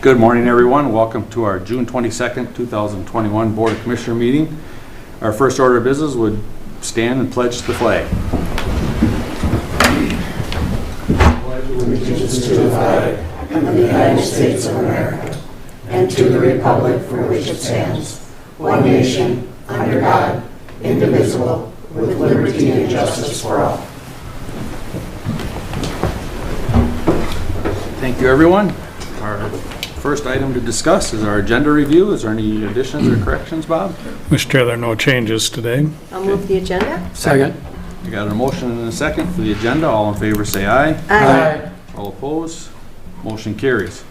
Good morning, everyone. Welcome to our June 22nd, 2021 Board of Commissioner meeting. Our first order of business would stand and pledge the flag. Allegiance to the flag of the United States of America and to the republic for which it stands, one nation, under God, indivisible, with liberty and justice for all. Thank you, everyone. Our first item to discuss is our agenda review. Is there any additions or corrections, Bob? Mr. Chair, there are no changes today. I'll move the agenda. Second. You got a motion and a second for the agenda. All in favor say aye. Aye. All opposed? Motion carries.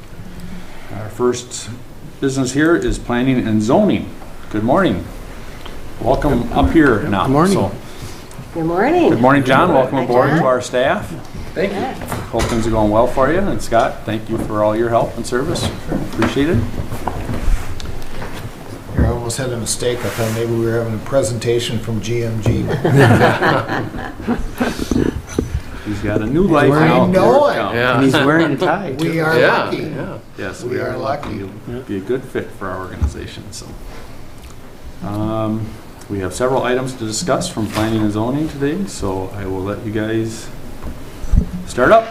Our first business here is planning and zoning. Good morning. Welcome up here now. Good morning. Good morning. Good morning, John. Welcome Hi, aboard John. to our staff. Thank you. Hope things are going well for you. And Scott, thank you for all your help and service. Appreciate it. Here, I almost had a mistake. I thought maybe we were having a presentation from GMG. He's got a new life wearing- now. I know it. Yeah. And he's wearing a tie, too. We are lucky. Yes, We are lucky. You'll be a good fit for our organization. So, we have several items to discuss from planning and zoning today. So I will let you guys start up.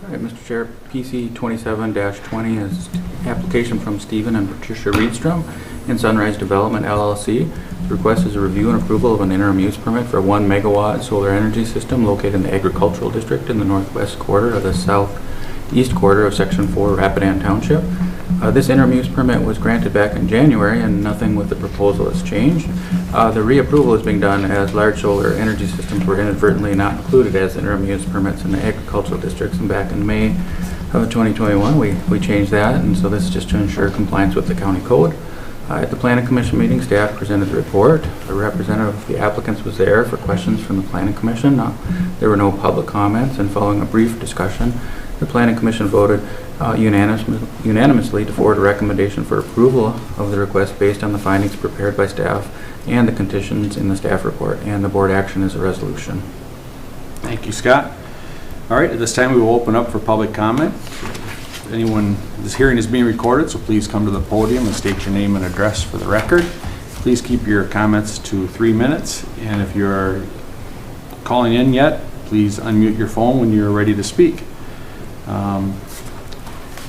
All right, Mr. Chair, PC 27-20 is application from Stephen and Patricia Reedstrom in Sunrise Development LLC. The request is a review and approval of an interim use permit for a 1 megawatt solar energy system located in the agricultural district in the northwest quarter of the southeast quarter of Section 4 Rapidan Township. This interim use permit was granted back in January and nothing with the proposal has changed. The reapproval is being done as large solar energy systems were inadvertently not included as interim use permits in the agricultural districts, and back in May of 2021 we changed that, and so this is just to ensure compliance with the county code. At the Planning Commission meeting, staff presented the report. A representative of the applicants was there for questions from the Planning Commission. There were no public comments, and following a brief discussion, the Planning Commission voted unanimously to forward a recommendation for approval of the request based on the findings prepared by staff and the conditions in the staff report, and the board action is a resolution. Thank you, Scott. All right, at this time we will open up for public comment. This hearing is being recorded, so please come to the podium and state your name and address for the record. Please keep your comments to 3 minutes, and if you're calling in yet, please unmute your phone when you're ready to speak.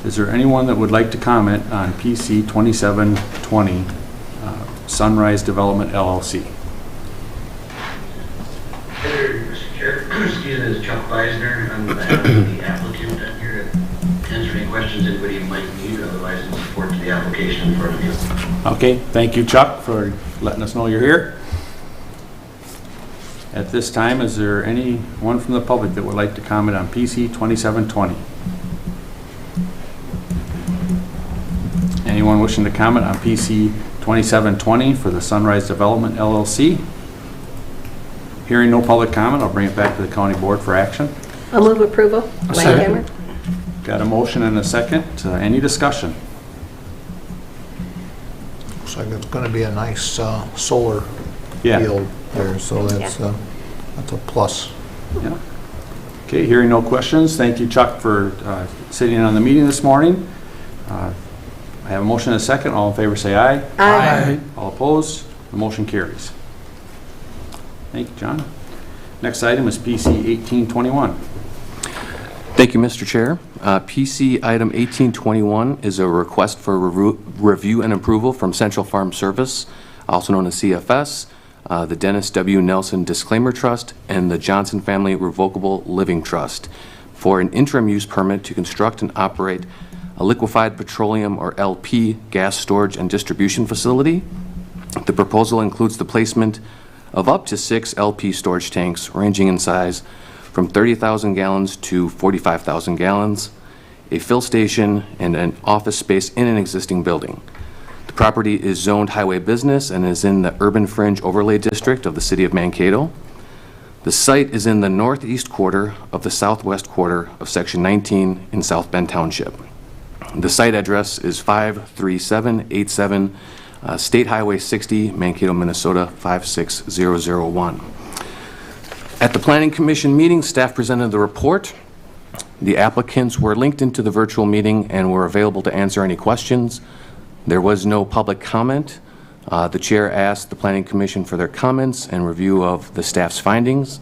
Is there anyone that would like to comment on PC 2720 Sunrise Development LLC? Hey there, Mr. Chair. Excuse me, this is Chuck Weisner. I'm the applicant. I'm here to answer any questions anybody might need. Otherwise, in support to the application in front of you. Okay, thank you, Chuck, for letting us know you're here. At this time, is there anyone from the public that would like to comment on PC 2720? Anyone wishing to comment on PC 2720 for the Sunrise Development LLC? Hearing no public comment, I'll bring it back to the county board for action. I'll move approval. Langhammer. Got a motion and a second. Any discussion? Looks like it's going to be a nice solar Yeah. field there, so that's a plus. Yeah. Okay, hearing no questions. Thank you, Chuck, for sitting in on the meeting this morning. I have a motion and a second. All in favor say aye. Aye. All opposed? The motion carries. Thank you, John. Next item is PC 1821. Thank you, Mr. Chair. PC item 1821 is a request for review and approval from Central Farm Service, also known as CFS, the Dennis W. Nelson Disclaimer Trust, and the Johnson Family Revocable Living Trust for an interim use permit to construct and operate a liquefied petroleum or LP gas storage and distribution facility. The proposal includes the placement of up to 6 LP storage tanks ranging in size from 30,000 gallons to 45,000 gallons, a fill station, and an office space in an existing building. The property is zoned highway business and is in the urban fringe overlay district of the city of Mankato. The site is in the northeast quarter of the southwest quarter of Section 19 in South Bend Township. The site address is 53787 State Highway 60, Mankato, Minnesota 56001. At the Planning Commission meeting, staff presented the report. The applicants were linked into the virtual meeting and were available to answer any questions. There was no public comment. The chair asked the Planning Commission for their comments and review of the staff's findings.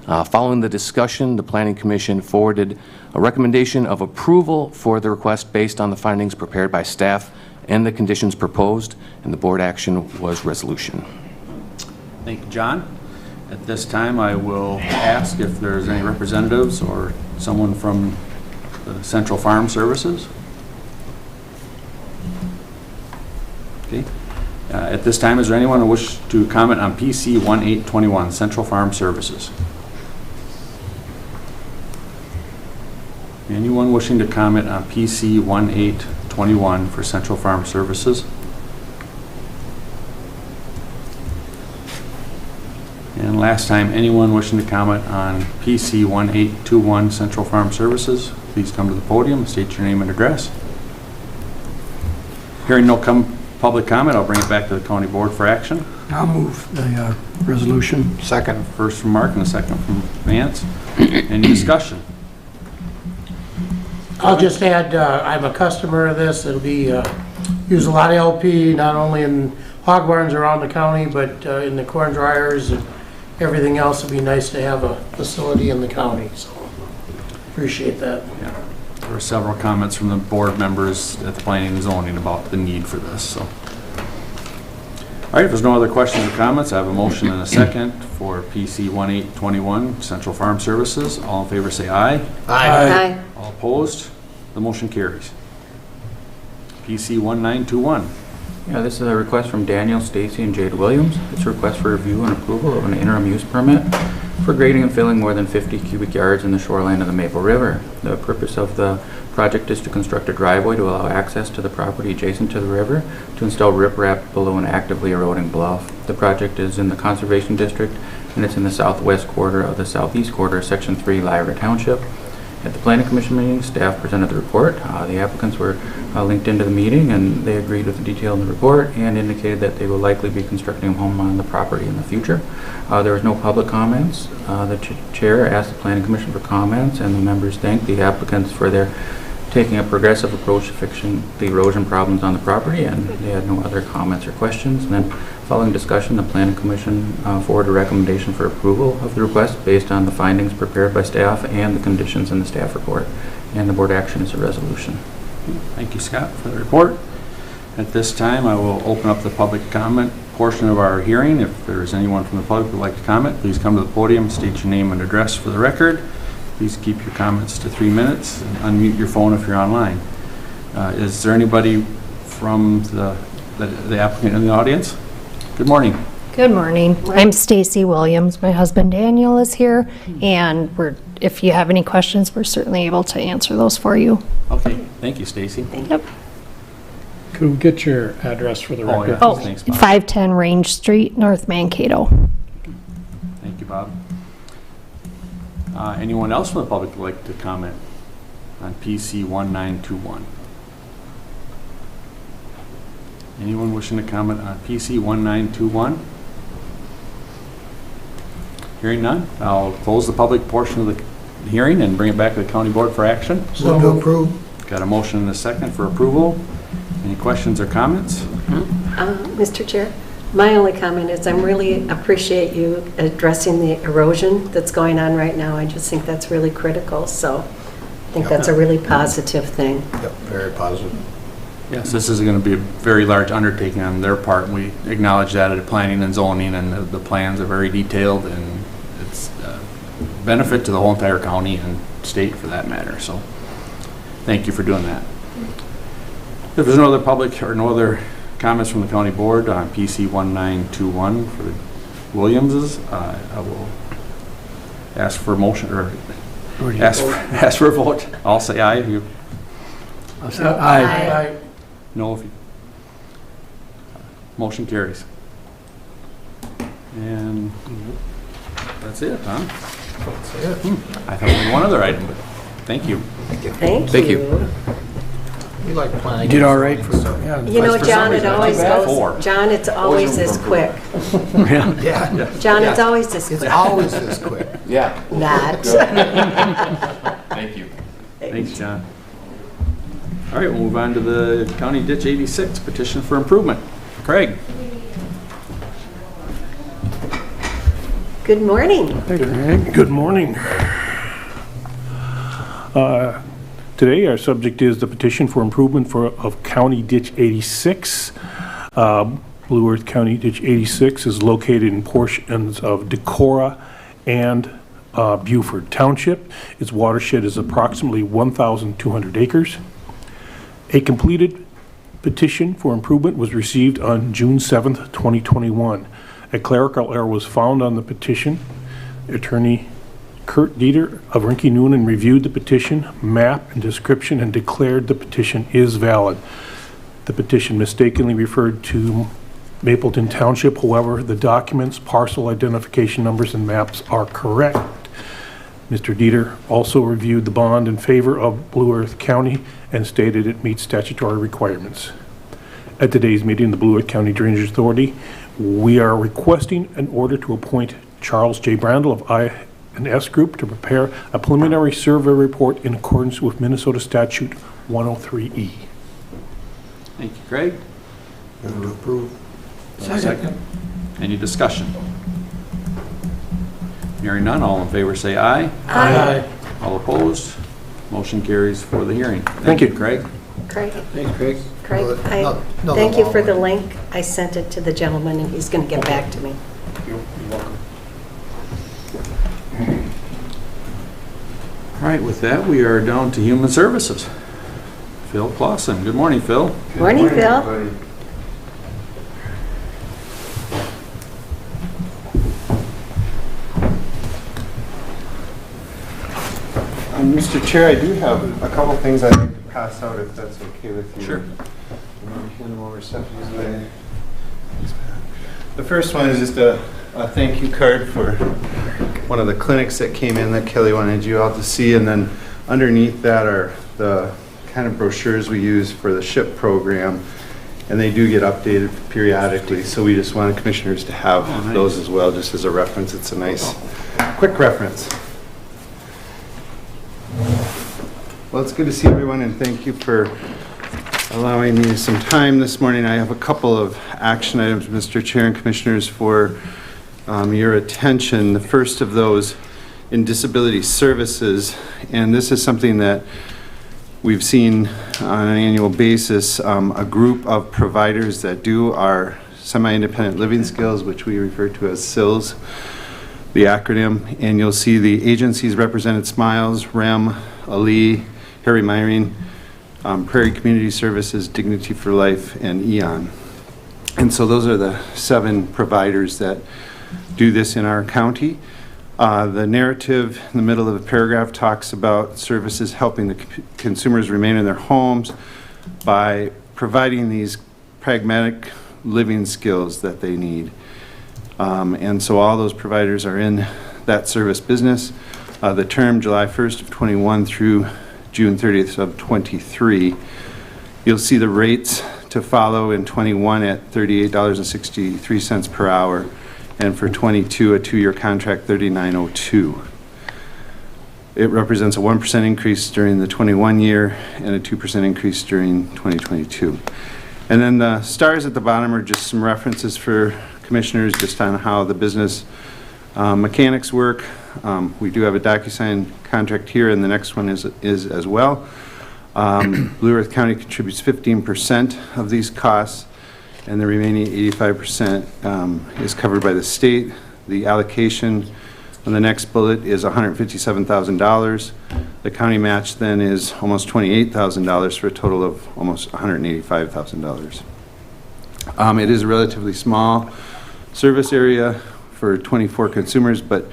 Following the discussion, the Planning Commission forwarded a recommendation of approval for the request based on the findings prepared by staff and the conditions proposed, and the board action was resolution. Thank you, John. At this time, I will ask if there's any representatives or someone from the Central Farm Services. Okay. At this time, is there anyone who wishes to comment on PC 1821, Central Farm Services? Anyone wishing to comment on PC 1821 for Central Farm Services? And last time, anyone wishing to comment on PC 1821 Central Farm Services, please come to the podium, state your name and address. Hearing no public comment, I'll bring it back to the county board for action. I'll move the resolution. Second. First from Mark and a second from Vance. Any discussion? I'll just add, I'm a customer of this. It'll be, use a lot of LP, not only in hog barns around the county, but in the corn dryers and everything else. It'd be nice to have a facility in the county, so appreciate that. Yeah. There were several comments from the board members at the planning and zoning about the need for this, so. All right, if there's no other questions or comments, I have a motion and a second for PC 1821 Central Farm Services. All in favor say aye. Aye. All opposed? The motion carries. PC 1921. Yeah, this is a request from Daniel, Stacy, and Jade Williams. It's a request for review and approval of an interim use permit for grading and filling more than 50 cubic yards in the shoreline of the Maple River. The purpose of the project is to construct a driveway to allow access to the property adjacent to the river to install riprap below an actively eroding bluff. The project is in the Conservation District, and it's in the southwest quarter of the southeast quarter of Section 3, Lyra Township. At the Planning Commission meeting, staff presented the report. The applicants were linked into the meeting, and they agreed with the detail in the report and indicated that they will likely be constructing a home on the property in the future. There was no public comments. The chair asked the Planning Commission for comments, and the members thanked the applicants for their taking a progressive approach to fixing the erosion problems on the property, and they had no other comments or questions. And then following discussion, the Planning Commission forwarded a recommendation for approval of the request based on the findings prepared by staff and the conditions in the staff report. And the board action is a resolution. Thank you, Scott, for the report. At this time, I will open up the public comment portion of our hearing. If there is anyone from the public who would like to comment, please come to the podium, state your name and address for the record. Please keep your comments to 3 minutes and unmute your phone if you're online. Is there anybody from the applicant in the audience? Good morning. Good morning. I'm Stacy Williams. My husband Daniel is here, and if you have any questions, we're certainly able to answer those for you. Okay, thank you, Stacy. Yep. Could we get your address for the record? yeah. Oh, Thanks, Bob. 510 Range Street, North Mankato. Thank you, Bob. Anyone else from the public would like to comment on PC 1921? Anyone wishing to comment on PC 1921? Hearing none, I'll close the public portion of the hearing and bring it back to the county board for action. Move to approve. Got a motion and a second for approval. Any questions or comments? Mr. Chair, my only comment is I really appreciate you addressing the erosion that's going on right now. I just think that's really critical, so I think that's a really positive thing. Yep, very positive. Yes, this is going to be a very large undertaking on their part. We acknowledge that at planning and zoning, and the plans are very detailed, and it's a benefit to the whole entire county and state for that matter. So thank you for doing that. If there's no other public or no other comments from the county board on PC 1921 for the Williamses, I will ask for a motion or ask for a vote. I'll say aye if you. I'll say aye. No, if you. Motion carries. And that's it, huh? That's it. I thought we had one other item, but thank you. Thank you. We like planning. Did all right for, yeah. You know, John, it always Four. goes, John, it's always this quick. Yeah. John, it's always this It's quick. always this quick. Yeah. Not. Thank you. Thanks, John. All right, we'll move on to the County Ditch 86 petition for improvement. Craig? Good morning. Good morning. Today, our subject is the petition for improvement of County Ditch 86. Blue Earth County Ditch 86 is located in portions of Decorah and Beaufort Township. Its watershed is approximately 1,200 acres. A completed petition for improvement was received on June 7th, 2021. A clerical error was found on the petition. Attorney Kurt Dieter of Rinke Noonan reviewed the petition, map, and description and declared the petition is valid. The petition mistakenly referred to Mapleton Township. However, the documents, parcel identification numbers, and maps are correct. Mr. Dieter also reviewed the bond in favor of Blue Earth County and stated it meets statutory requirements. At today's meeting, the Blue Earth County Drainage Authority, we are requesting an order to appoint Charles J. Brandel of I&S Group to prepare a preliminary survey report in accordance with Minnesota Statute 103E. Thank you, Craig. Move to approve. Second. Any discussion? Hearing none, all in favor say aye. Aye. All opposed? Motion carries for the hearing. Thank you. Craig. Craig, Thanks, Craig. Craig, thank you for the link. I sent it to the gentleman, and he's going to get back to me. You're welcome. All right, with that, we are down to Human Services. Phil Clausen. Good morning, Phil. Morning, Phil. Everybody. Mr. Chair, I do have a couple things I'd like to pass out, if that's okay with you. Sure. Hand them over, Stephanie's way. The first one is just a thank you card for one of the clinics that came in that Kelly wanted you all to see, and then underneath that are the kind of brochures we use for the SHIP program, and they do get updated periodically, so we just wanted commissioners to have those as well, just as a reference. It's a nice, quick reference. Well, it's good to see everyone, and thank you for allowing me some time this morning. I have a couple of action items, Mr. Chair and Commissioners, for your attention. The first of those in disability services, and this is something that we've seen on an annual basis, a group of providers that do our semi-independent living skills, which we refer to as SILS, the acronym, and you'll see the agencies represented: Smiles, REM, Ali, Harry Myring, Prairie Community Services, Dignity for Life, and EON. And so those are the 7 providers that do this in our county. The narrative in the middle of the paragraph talks about services helping the consumers remain in their homes by providing these pragmatic living skills that they need. And so all those providers are in that service business. The term July 1st of 21 through June 30th of 23. You'll see the rates to follow in 21 at $38.63 per hour, and for 22, a 2-year contract, $39.02. It represents a 1% increase during the 21 year and a 2% increase during 2022. And then the stars at the bottom are just some references for commissioners just on how the business mechanics work. We do have a DocuSign contract here, and the next one is as well. Blue Earth County contributes 15% of these costs, and the remaining 85% is covered by the state. The allocation on the next bullet is $157,000. The county match then is almost $28,000 for a total of almost $185,000. It is a relatively small service area for 24 consumers, but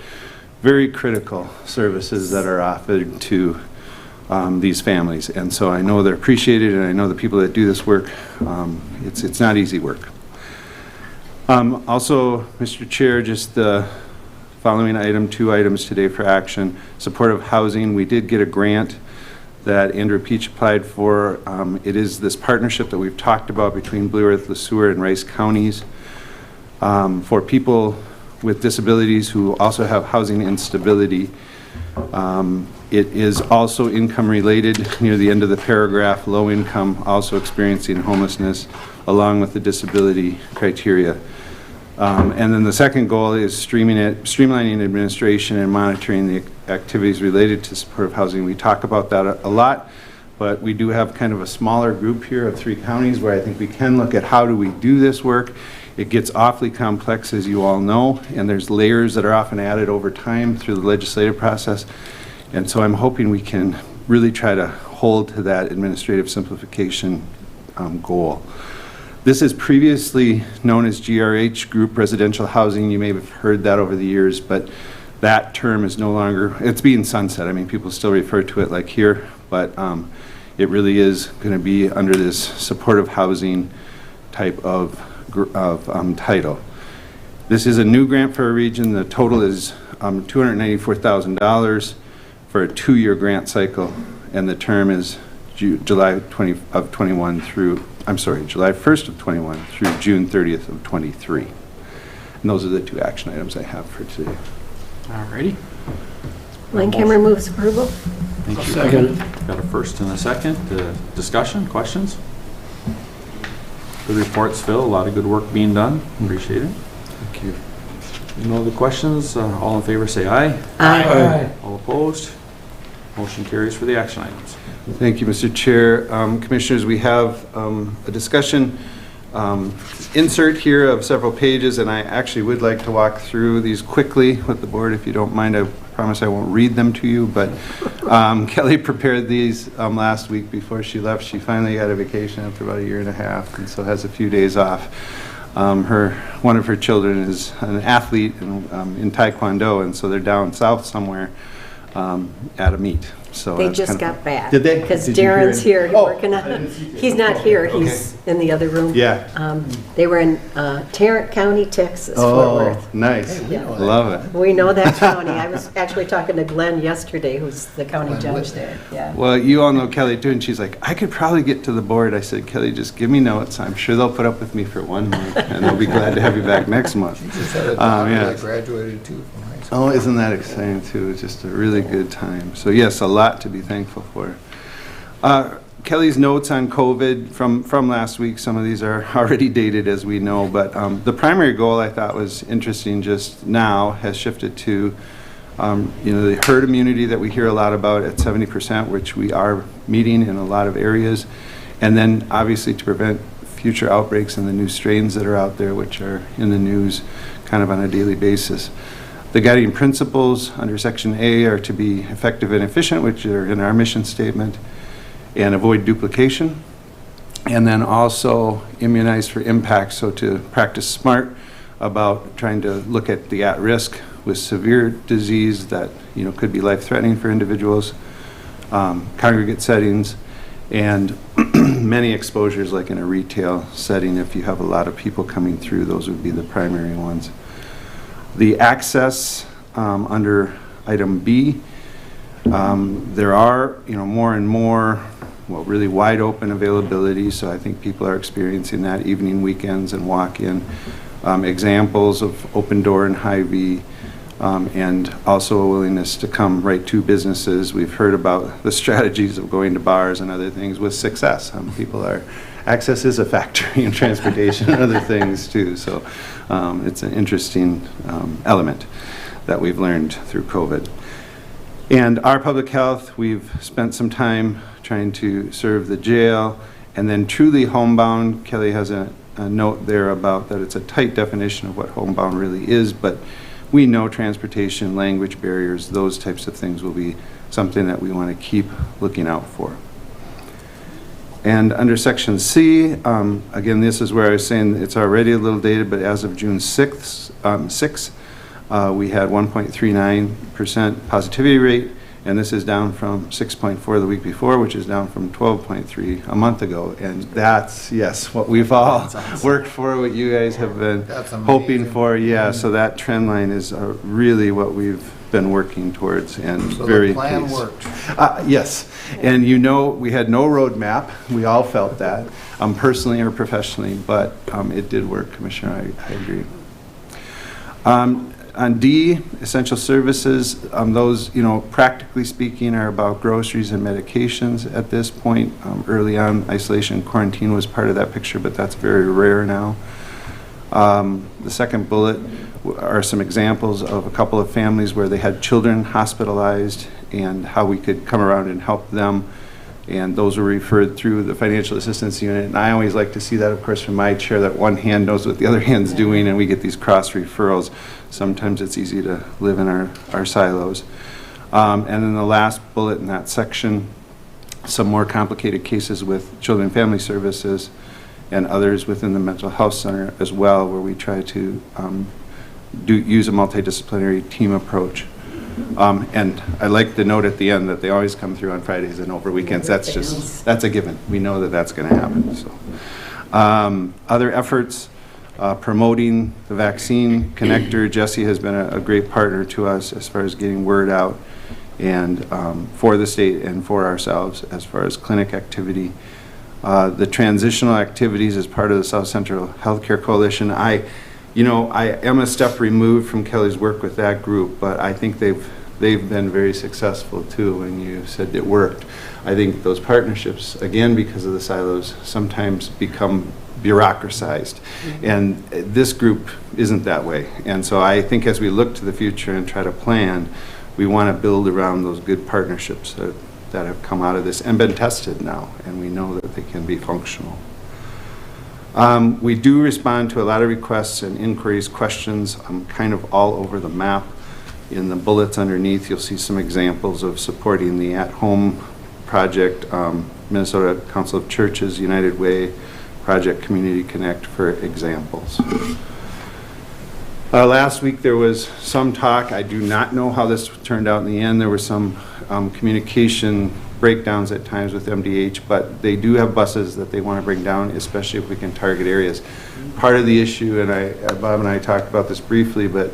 very critical services that are offered to these families. And so I know they're appreciated, and I know the people that do this work, it's not easy work. Also, Mr. Chair, just the following item, 2 items today for action. Supportive housing, we did get a grant that Andrew Peach applied for. It is this partnership that we've talked about between Blue Earth, Le Sueur, and Rice counties for people with disabilities who also have housing instability. It is also income related near the end of the paragraph, low income, also experiencing homelessness, along with the disability criteria. And then the second goal is streamlining administration and monitoring the activities related to supportive housing. We talk about that a lot, but we do have kind of a smaller group here of 3 counties where I think we can look at how do we do this work. It gets awfully complex, as you all know, and there's layers that are often added over time through the legislative process. And so I'm hoping we can really try to hold to that administrative simplification goal. This is previously known as GRH, Group Residential Housing. You may have heard that over the years, but that term is no longer, it's being sunset. I mean, people still refer to it like here, but it really is going to be under this supportive housing type of title. This is a new grant for a region. The total is $294,000 for a 2-year grant cycle, and the term is July 1st of 21 through June 30th of 23. And those are the 2 action items I have for today. All righty. Langhammer moves approval. Thank you. Second. Got a first and a second. Discussion, questions? Good reports, Phil. A lot of good work being done. Appreciate it. Thank you. No other questions? All in favor say aye. Aye. All opposed? Motion carries for the action items. Thank you, Mr. Chair. Commissioners, we have a discussion insert here of several pages, and I actually would like to walk through these quickly with the board, if you don't mind. I promise I won't read them to you, but Kelly prepared these last week before she left. She finally got a vacation after about 1.5 years, and so has a few days off. One of her children is an athlete in Taekwondo, and so they're down south somewhere at a meet. So They just got back. Did they? Because Did you hear Darren's any- here Oh, working I on, didn't see Darren. he's not here, Okay. he's in the other room. Yeah. They were in Tarrant County, Texas, Fort Oh, Worth. nice. Yeah. Love it. We know that county. I was actually talking to Glenn yesterday, who's the county judge there. Yeah. Well, you all know Kelly too, and she's like, I could probably get to the board. I said, Kelly, just give me notes. I'm sure they'll put up with me for 1 month, and they'll be glad to have you back next month. Just had a daughter yeah. that graduated too from high school. Oh, isn't that exciting too? It's just a really good time. So yes, a lot to be thankful for. Kelly's notes on COVID from last week, some of these are already dated as we know, but the primary goal I thought was interesting just now has shifted to the herd immunity that we hear a lot about at 70%, which we are meeting in a lot of areas, and then obviously to prevent future outbreaks and the new strains that are out there, which are in the news kind of on a daily basis. The guiding principles under Section A are to be effective and efficient, which are in our mission statement, and avoid duplication. And then also immunize for impact, so to practice smart about trying to look at the at-risk with severe disease that could be life-threatening for individuals, congregate settings, and many exposures like in a retail setting. If you have a lot of people coming through, those would be the primary ones. The access under item B, there are more and more really wide open availability, so I think people are experiencing that, evening, weekends, and walk-in. Examples of open door and Hy-Vee, and also a willingness to come right to businesses. We've heard about the strategies of going to bars and other things with success. Access is a factor in transportation and other things too, so it's an interesting element that we've learned through COVID. And our public health, we've spent some time trying to serve the jail, and then truly homebound. Kelly has a note there about that it's a tight definition of what homebound really is, but we know transportation, language barriers, those types of things will be something that we want to keep looking out for. And under Section C, again, this is where I was saying it's already a little dated, but as of June 6th, we had 1.39% positivity rate, and this is down from 6.4 the week before, which is down from 12.3 a month ago. And that's, yes, what we've all worked for, what you guys have been hoping for. Yeah, so that trend line is really what we've been working towards, and So very the plan pleased. worked. Yes, and we had no roadmap. We all felt that, personally or professionally, but it did work, Commissioner. I agree. On D, essential services, those, practically speaking, are about groceries and medications at this point. Early on, isolation and quarantine was part of that picture, but that's very rare now. The second bullet are some examples of a couple of families where they had children hospitalized and how we could come around and help them. And those were referred through the financial assistance unit. And I always like to see that, of course, from my chair, that one hand knows what the other hand's doing, and we get these cross referrals. Sometimes it's easy to live in our silos. And then the last bullet in that section, some more complicated cases with Children and Family Services and others within the mental health center as well, where we try to use a multidisciplinary team approach. And I like the note at the end that they always come through on Fridays and over weekends. That's a given. We know that that's going to happen. So, other efforts, promoting the vaccine connector. Jesse has been a great partner to us as far as getting word out and for the state and for ourselves as far as clinic activity. The transitional activities as part of the South Central Healthcare Coalition. I am a step removed from Kelly's work with that group, but I think they've been very successful too, and you said it worked. I think those partnerships, again, because of the silos, sometimes become bureaucratized, and this group isn't that way. And so I think as we look to the future and try to plan, we want to build around those good partnerships that have come out of this and been tested now, and we know that they can be functional. We do respond to a lot of requests and inquiries, questions, kind of all over the map. In the bullets underneath, you'll see some examples of supporting the at-home project, Minnesota Council of Churches, United Way, Project Community Connect, for examples. Last week there was some talk. I do not know how this turned out in the end. There were some communication breakdowns at times with MDH, but they do have buses that they want to bring down, especially if we can target areas. Part of the issue, and Bob and I talked about this briefly, but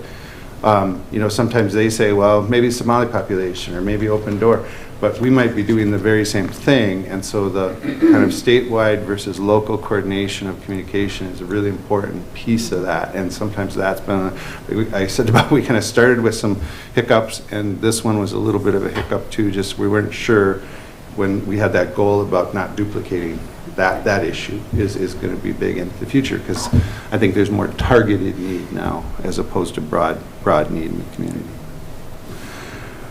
sometimes they say, well, maybe Somali population or maybe open door, but we might be doing the very same thing, and so the kind of statewide versus local coordination of communication is a really important piece of that, and sometimes that's been, I said about, we kind of started with some hiccups, and this one was a little bit of a hiccup too, just we weren't sure when we had that goal about not duplicating that issue is going to be big into the future, because I think there's more targeted need now as opposed to broad need in the community.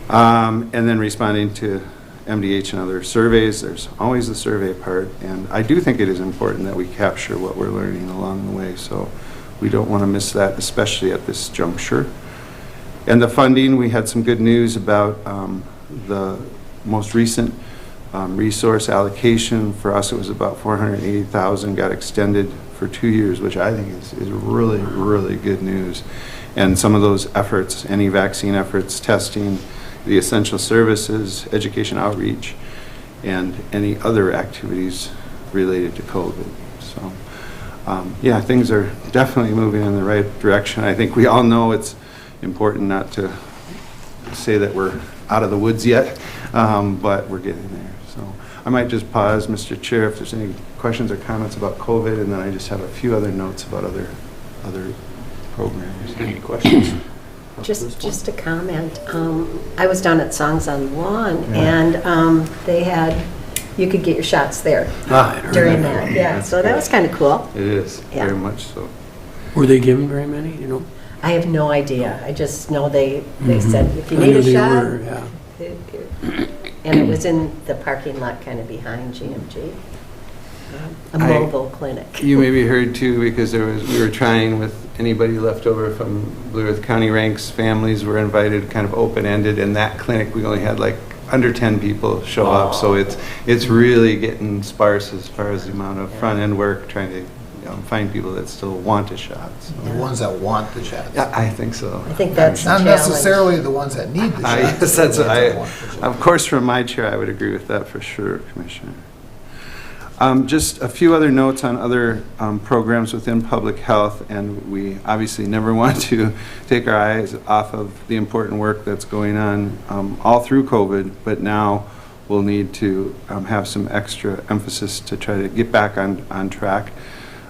And then responding to MDH and other surveys, there's always the survey part, and I do think it is important that we capture what we're learning along the way, so we don't want to miss that, especially at this juncture. And the funding, we had some good news about the most recent resource allocation. For us, it was about $480,000, got extended for 2 years, which I think is really, really good news. And some of those efforts, any vaccine efforts, testing, the essential services, education outreach, and any other activities related to COVID. So, yeah, things are definitely moving in the right direction. I think we all know it's important not to say that we're out of the woods yet, but we're getting there. So I might just pause, Mr. Chair, if there's any questions or comments about COVID, and then I just have a few other notes about other programs. Any questions? Just a comment. I was down at Songs on the Lawn, and they had, you could get your shots there during that. Yeah, so that was kind of cool. It is, very much so. Were they given very many, I have no idea. I just know they said, if you need a shot. And it was in the parking lot kind of behind GMG. A mobile clinic. You maybe heard too, because we were trying with anybody left over from Blue Earth County ranks, families were invited, kind of open-ended, and that clinic we only had like under 10 people show up, so it's really getting sparse as far as the amount of front-end work trying to find people that still want a shot. So. The ones that want the shots. Yeah, I think so. I think that's not necessarily the ones that need the shots. Yes, of course, from my chair, I would agree with that for sure, Commissioner. Just a few other notes on other programs within public health, and we obviously never want to take our eyes off of the important work that's going on all through COVID, but now we'll need to have some extra emphasis to try to get back on track.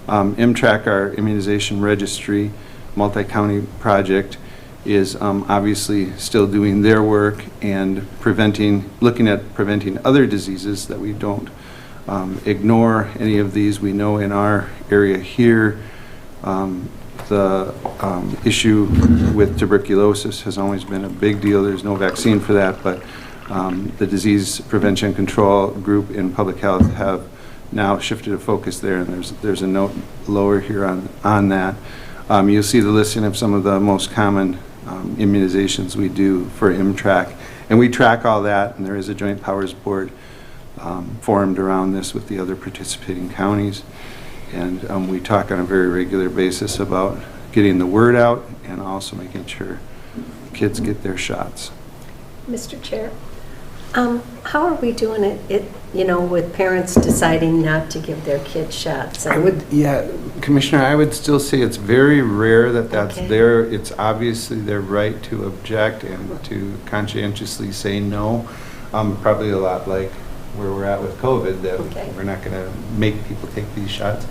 MTRAC, our immunization registry, multi-county project, is obviously still doing their work and looking at preventing other diseases that we don't ignore any of these. We know in our area here, the issue with tuberculosis has always been a big deal. There's no vaccine for that, but the disease prevention control group in public health have now shifted a focus there, and there's a note lower here on that. You'll see the listing of some of the most common immunizations we do for MTRAC, and we track all that, and there is a joint powers board formed around this with the other participating counties, and we talk on a very regular basis about getting the word out and also making sure kids get their shots. Mr. Chair, how are we doing it, with parents deciding not to give their kids shots? Commissioner, I would still say it's very rare that that's Okay. there. It's obviously their right to object and to conscientiously say no. Probably a lot like where we're at with COVID, that Okay. we're not going to make people take these shots.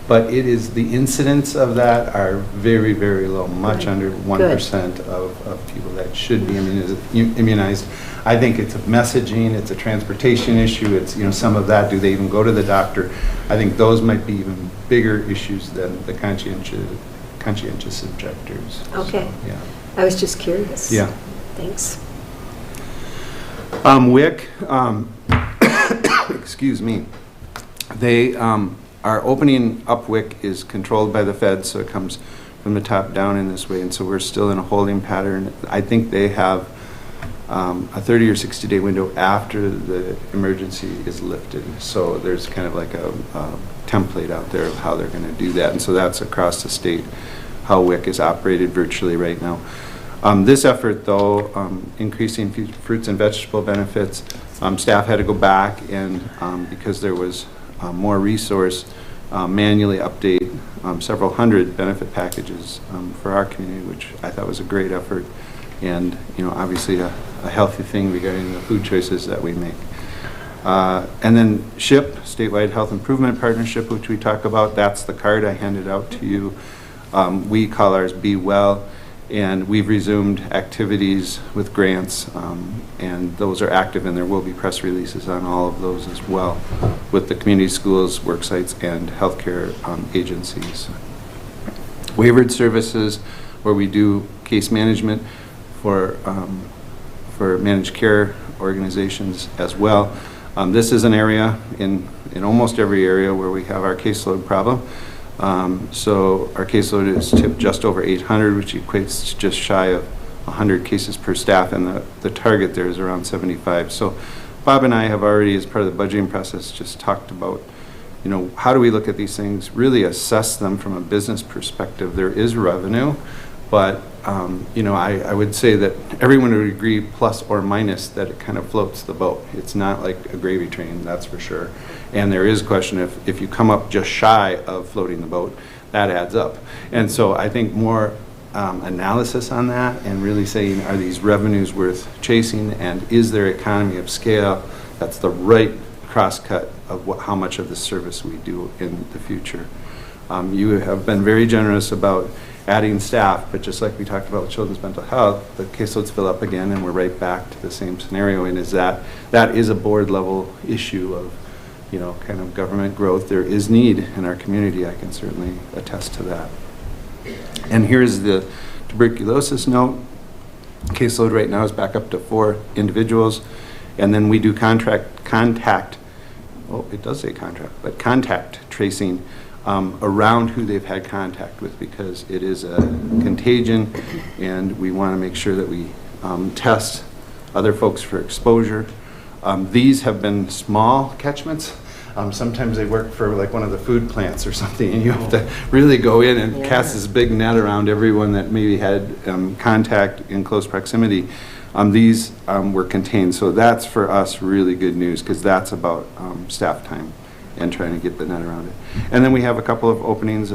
But it is, the incidence of that are very, very low, much under 1% of people that should be immunized. I think it's a messaging, it's a transportation issue, it's, some of that, do they even go to the doctor? I think those might be even bigger issues than the conscientious objectors. Okay. So, yeah. I was just curious. Yeah. Thanks. WIC, excuse me, they, our opening up WIC is controlled by the Fed, so it comes from the top down in this way, and so we're still in a holding pattern. I think they have a 30 or 60-day window after the emergency is lifted, so there's kind of like a template out there of how they're going to do that, and so that's across the state how WIC is operated virtually right now. This effort, though, increasing fruits and vegetable benefits, staff had to go back and, because there was more resource, manually update several hundred benefit packages for our community, which I thought was a great effort, and obviously a healthy thing regarding the food choices that we make. And then SHIP, Statewide Health Improvement Partnership, which we talk about, that's the card I handed out to you. We call ours Be Well, and we've resumed activities with grants, and those are active, and there will be press releases on all of those as well with the community schools, work sites, and healthcare agencies. Waivered services, where we do case management for managed care organizations as well. This is an area in almost every area where we have our caseload problem. So our caseload is tipped just over 800, which equates to just shy of 100 cases per staff, and the target there is around 75. So Bob and I have already, as part of the budgeting process, just talked about, how do we look at these things, really assess them from a business perspective. There is revenue, but I would say that everyone would agree, plus or minus, that it kind of floats the boat. It's not like a gravy train, that's for sure. And there is question if you come up just shy of floating the boat, that adds up. And so I think more analysis on that and really saying, are these revenues worth chasing, and is there economy of scale that's the right cross-cut of how much of the service we do in the future. You have been very generous about adding staff, but just like we talked about with children's mental health, the caseloads fill up again and we're right back to the same scenario, and that is a board level issue of kind of government growth. There is need in our community, I can certainly attest to that. And here's the tuberculosis note. Caseload right now is back up to 4 individuals, and then we do contact tracing around who they've had contact with, because it is a contagion, and we want to make sure that we test other folks for exposure. These have been small catchments. Sometimes they work for like one of the food plants or something, and you have to really go in and cast this big net around everyone that maybe had contact in close proximity. These were contained, so that's for us really good news, because that's about staff time and trying to get the net around it. And then we have a couple of openings,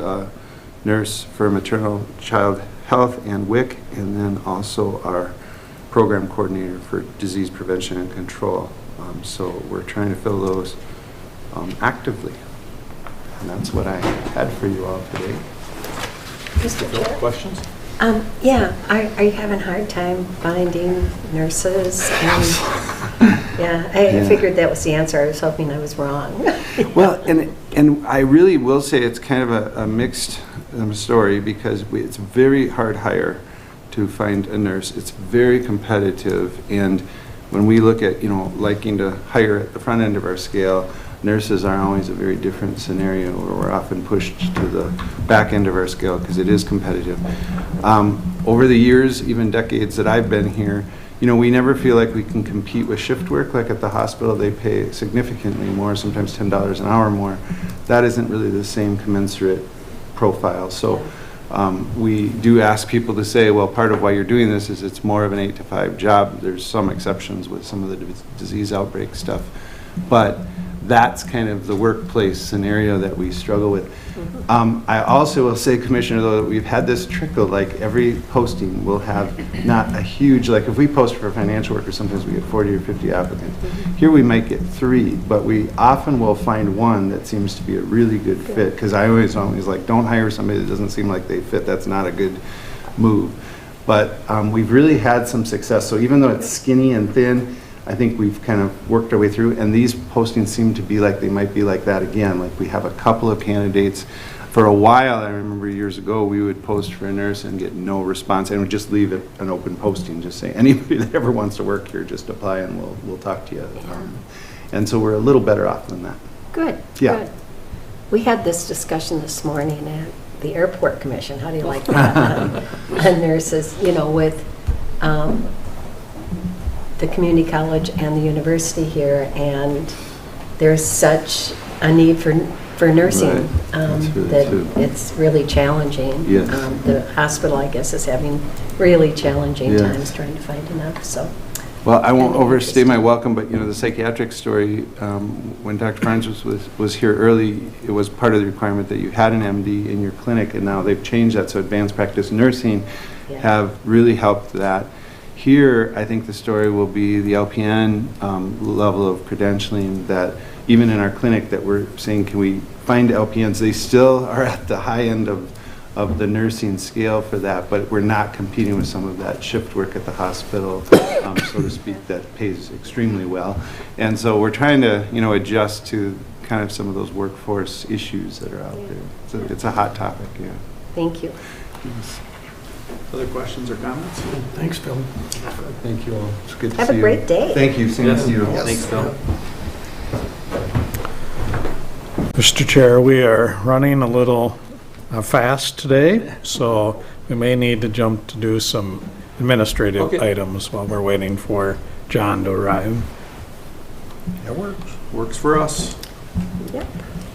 nurse for maternal child health and WIC, and then also our program coordinator for disease prevention and control. So we're trying to fill those actively. And that's what I had for you all today. Mr. Chair? Questions? Yeah, are you having a hard time finding nurses? And, yeah, I figured that was the answer. I was hoping I was wrong. Well, and I really will say it's kind of a mixed story because it's a very hard hire to find a nurse. It's very competitive, and when we look at, liking to hire at the front end of our scale, nurses are always a very different scenario where we're often pushed to the back end of our scale because it is competitive. Over the years, even decades that I've been here, we never feel like we can compete with shift work. Like at the hospital, they pay significantly more, sometimes $10 an hour more. That isn't really the same commensurate profile. So we do ask people to say, well, part of why you're doing this is it's more of an 8 to 5 job. There's some exceptions with some of the disease outbreak stuff. But that's kind of the workplace scenario that we struggle with. I also will say, Commissioner, though, that we've had this trickle, like every posting will have not a huge, like if we post for a financial worker, sometimes we get 40 or 50 applicants. Here we might get 3, but we often will find one that seems to be a really good fit, because I always like, don't hire somebody that doesn't seem like they fit. That's not a good move. But we've really had some success. So even though it's skinny and thin, I think we've kind of worked our way through, and these postings seem to be like they might be like that again. Like we have a couple of candidates. For a while, I remember years ago, we would post for a nurse and get no response, and would just leave it an open posting, just say anybody that ever wants to work here, just apply and we'll talk to you. And so we're a little better off than that. Good. Yeah. Good. We had this discussion this morning at the Airport Commission. How do you like that? And nurses, with the community college and the university here, and there's such a need for nursing that it's really challenging. Yes. The hospital, I guess, is having really challenging times trying to find enough. So. Well, I won't overstay my welcome, but the psychiatric story, when Dr. Barnes was here early, it was part of the requirement that you had an MD in your clinic, and now they've changed that, so advanced practice nursing have really helped that. Here, I think the story will be the LPN level of credentialing, that even in our clinic that we're saying, can we find LPNs? They still are at the high end of the nursing scale for that, but we're not competing with some of that shift work at the hospital, so to speak, that pays extremely well. And so we're trying to, adjust to kind of some of those workforce issues that are out there. So it's a hot topic, yeah. Thank you. Yes. Other questions or comments? Thanks, Phil. Thank you all. It's good to Have see a you. great day. Thank you. Same to you. Thanks, Phil. Mr. Chair, we are running a little fast today, so we may need to jump to do some administrative items while we're waiting for John to arrive. That works. Works for us. Yep.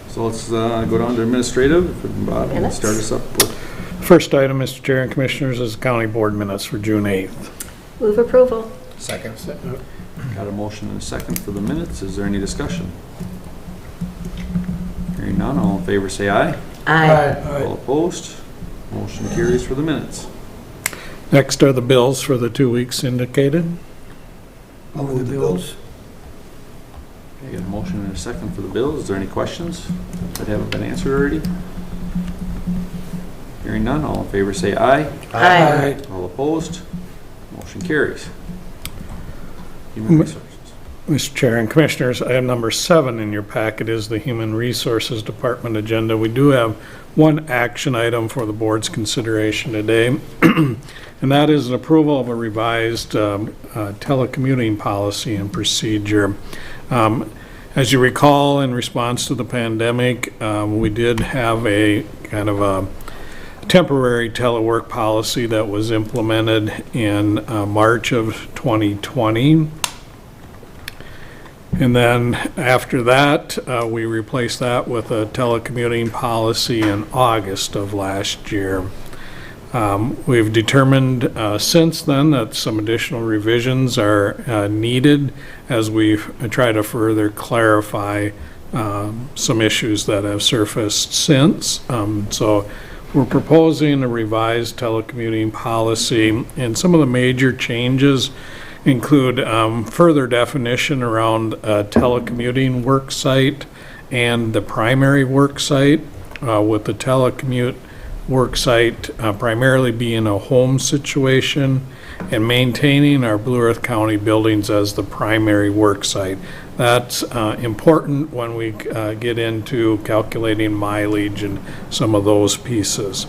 So let's go down to administrative. Bob, you can Minutes. start us up with. First item, Mr. Chair and Commissioners, is County Board minutes for June 8th. Move approval. Second. Got a motion and a second for the minutes. Is there any discussion? Hearing none, all in favor say aye. Aye. All opposed? Motion carries for the minutes. Next are the bills for the 2 weeks indicated. I'll move the bills. Okay, got a motion and a second for the bills. Is there any questions that haven't been answered already? Hearing none, all in favor say aye. Aye. All opposed? Motion carries. Human Resources. Mr. Chair and Commissioners, item number 7 in your packet is the Human Resources Department agenda. We do have one action item for the board's consideration today, and that is an approval of a revised telecommuting policy and procedure. As you recall, in response to the pandemic, we did have a kind of a temporary telework policy that was implemented in March of 2020. And then after that, we replaced that with a telecommuting policy in August of last year. We've determined since then that some additional revisions are needed as we try to further clarify some issues that have surfaced since. So we're proposing a revised telecommuting policy, and some of the major changes include further definition around a telecommuting work site and the primary work site, with the telecommute work site primarily being a home situation and maintaining our Blue Earth County buildings as the primary work site. That's important when we get into calculating mileage and some of those pieces.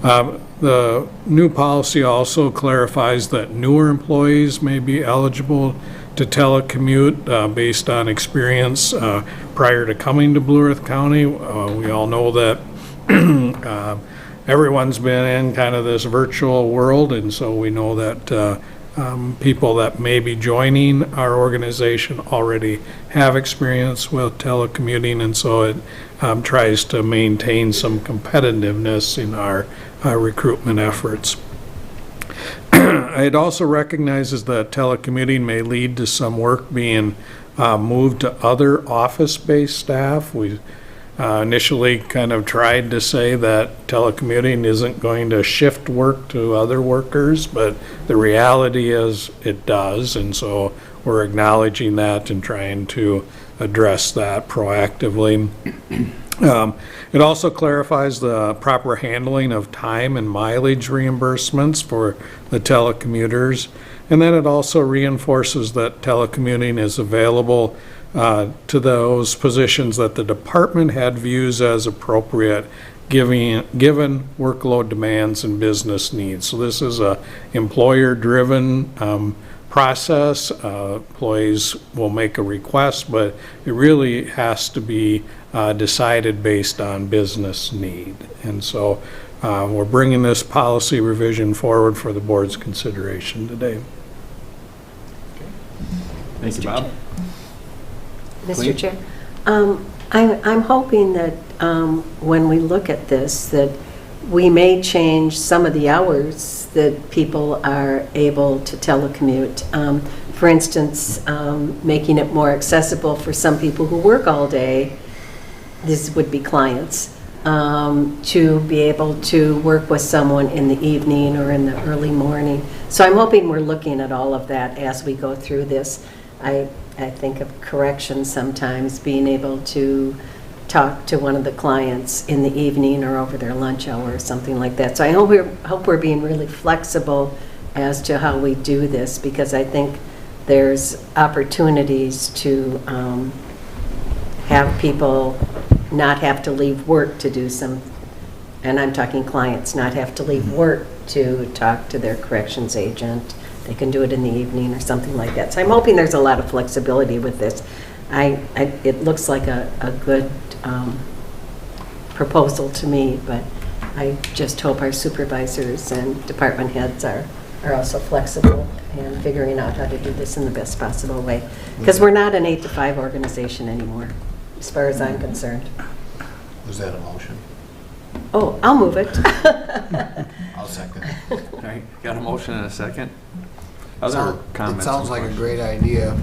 The new policy also clarifies that newer employees may be eligible to telecommute based on experience prior to coming to Blue Earth County. We all know that everyone's been in kind of this virtual world, and so we know that people that may be joining our organization already have experience with telecommuting, and so it tries to maintain some competitiveness in our recruitment efforts. It also recognizes that telecommuting may lead to some work being moved to other office-based staff. We initially kind of tried to say that telecommuting isn't going to shift work to other workers, but the reality is it does, and so we're acknowledging that and trying to address that proactively. It also clarifies the proper handling of time and mileage reimbursements for the telecommuters, and then it also reinforces that telecommuting is available to those positions that the department had views as appropriate given workload demands and business needs. So this is a employer-driven process. Employees will make a request, but it really has to be decided based on business need. And so we're bringing this policy revision forward for the board's consideration today. Thank you, Bob. Mr. Chair, I'm hoping that when we look at this, that we may change some of the hours that people are able to telecommute. For instance, making it more accessible for some people who work all day, this would be clients, to be able to work with someone in the evening or in the early morning. So I'm hoping we're looking at all of that as we go through this. I think of corrections sometimes, being able to talk to one of the clients in the evening or over their lunch hour or something like that. So I hope we're being really flexible as to how we do this, because I think there's opportunities to have people not have to leave work to do some, and I'm talking clients, not have to leave work to talk to their corrections agent. They can do it in the evening or something like that. So I'm hoping there's a lot of flexibility with this. It looks like a good proposal to me, but I just hope our supervisors and department heads are also flexible and figuring out how to do this in the best possible way. Because we're not an 8-to-5 organization anymore, as far as I'm concerned. Was that a motion? Oh, I'll move it. I'll second. All right, got a motion and a second. Other comments? It sounds like a great idea.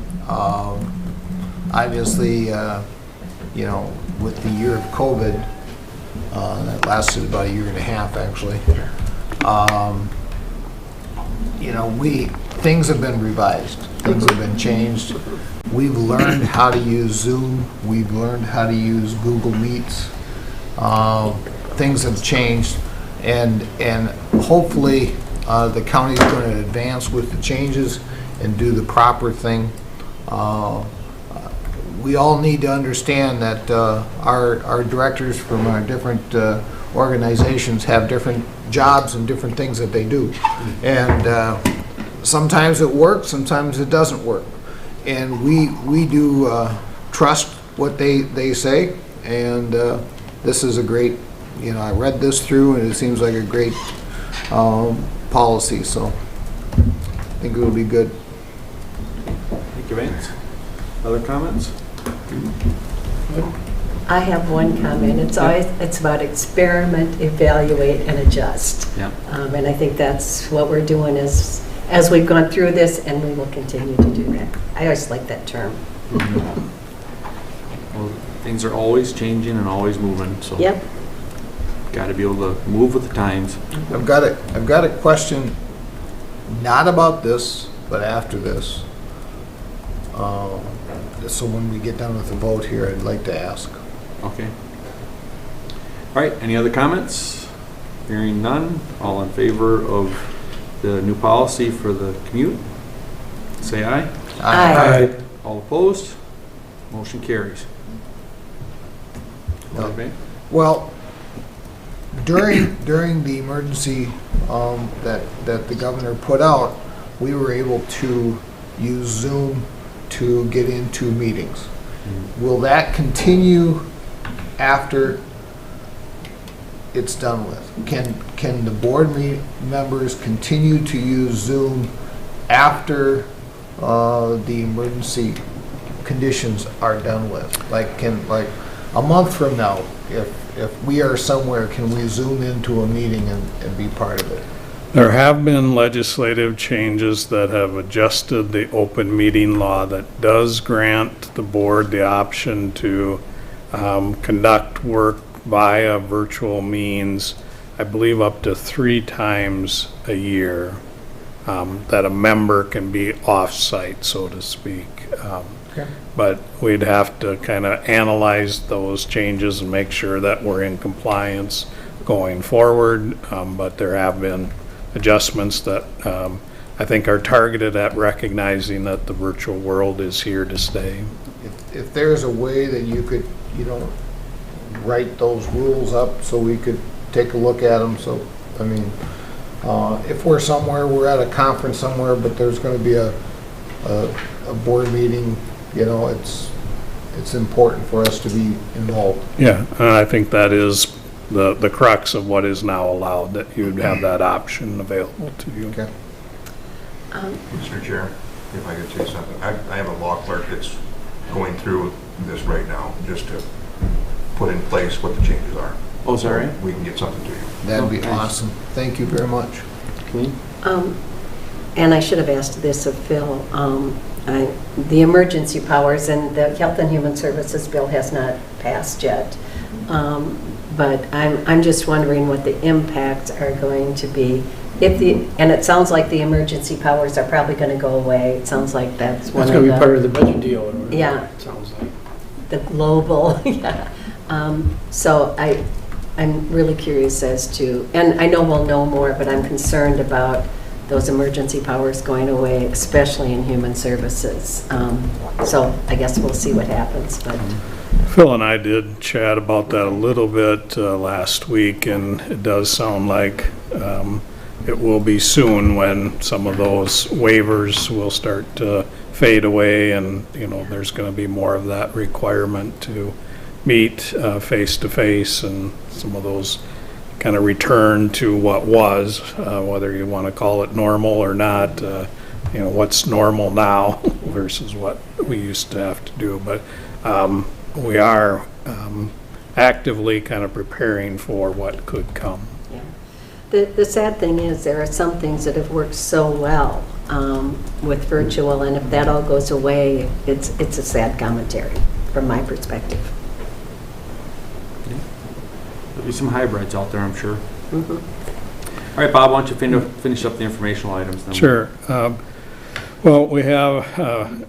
Obviously, you know, with the year of COVID, that lasted about a year and a half, actually. You know, things have been revised. Things have been changed. We've learned how to use Zoom. We've learned how to use Google Meets. Things have changed, and hopefully the county is going to advance with the changes and do the proper thing. We all need to understand that our directors from our different organizations have different jobs and different things that they do. And sometimes it works, sometimes it doesn't work. And we do trust what they say, and this is a great, you know, I read this through and it seems like a great policy, so I think it will be good. Thank you, Vance. Other comments? I have one comment. It's about experiment, evaluate, and adjust. Yeah. And I think that's what we're doing as we've gone through this, and we will continue to do that. I always like that term. Well, things are always changing and always moving, so. Yep. Got to be able to move with the times. I've got a question, not about this, but after this. So when we get done with the vote here, I'd like to ask. Okay. All right, any other comments? Hearing none, all in favor of the new policy for the commute, say aye. Aye. All opposed? Motion carries. Well, during the emergency that the governor put out, we were able to use Zoom to get into meetings. Will that continue after it's done with? Can the board members continue to use Zoom after the emergency conditions are done with? Like a month from now, if we are somewhere, can we Zoom into a meeting and be part of it? There have been legislative changes that have adjusted the open meeting law that does grant the board the option to conduct work via virtual means, I believe up to 3 times a year, that a member can be off-site, so to speak. Okay. But we'd have to kind of analyze those changes and make sure that we're in compliance going forward. But there have been adjustments that I think are targeted at recognizing that the virtual world is here to stay. If there's a way that you could, write those rules up so we could take a look at them, so, I mean, if we're somewhere, we're at a conference somewhere, but there's going to be a board meeting, it's important for us to be involved. Yeah, and I think that is the crux of what is now allowed, that you'd have that option available to you. Okay. Mr. Chair, if I could say something. I have a law clerk that's going through this right now, just to put in place what the changes are. Oh, sorry? So we can get something to you. That'd be awesome. Thank you very much. And I should have asked this of Phil. The emergency powers and the Health and Human Services bill has not passed yet. But I'm just wondering what the impacts are going to be. And it sounds like the emergency powers are probably going to go away. It sounds like that's one of the... It's going to be part of the budget deal. Yeah. It sounds like. The global, yeah. So I'm really curious as to, and I know we'll know more, but I'm concerned about those emergency powers going away, especially in human services. So I guess we'll see what happens, but. Phil and I did chat about that a little bit last week, and it does sound like it will be soon when some of those waivers will start to fade away, and there's going to be more of that requirement to meet face-to-face, and some of those kind of return to what was, whether you want to call it normal or not, what's normal now versus what we used to have to do. But we are actively kind of preparing for what could come. Yeah. The sad thing is there are some things that have worked so well with virtual, and if that all goes away, it's a sad commentary from my perspective. There'll be some hybrids out there, I'm sure. Mm-hmm. All right, Bob, why don't you finish up the informational items then? Sure. Well, we have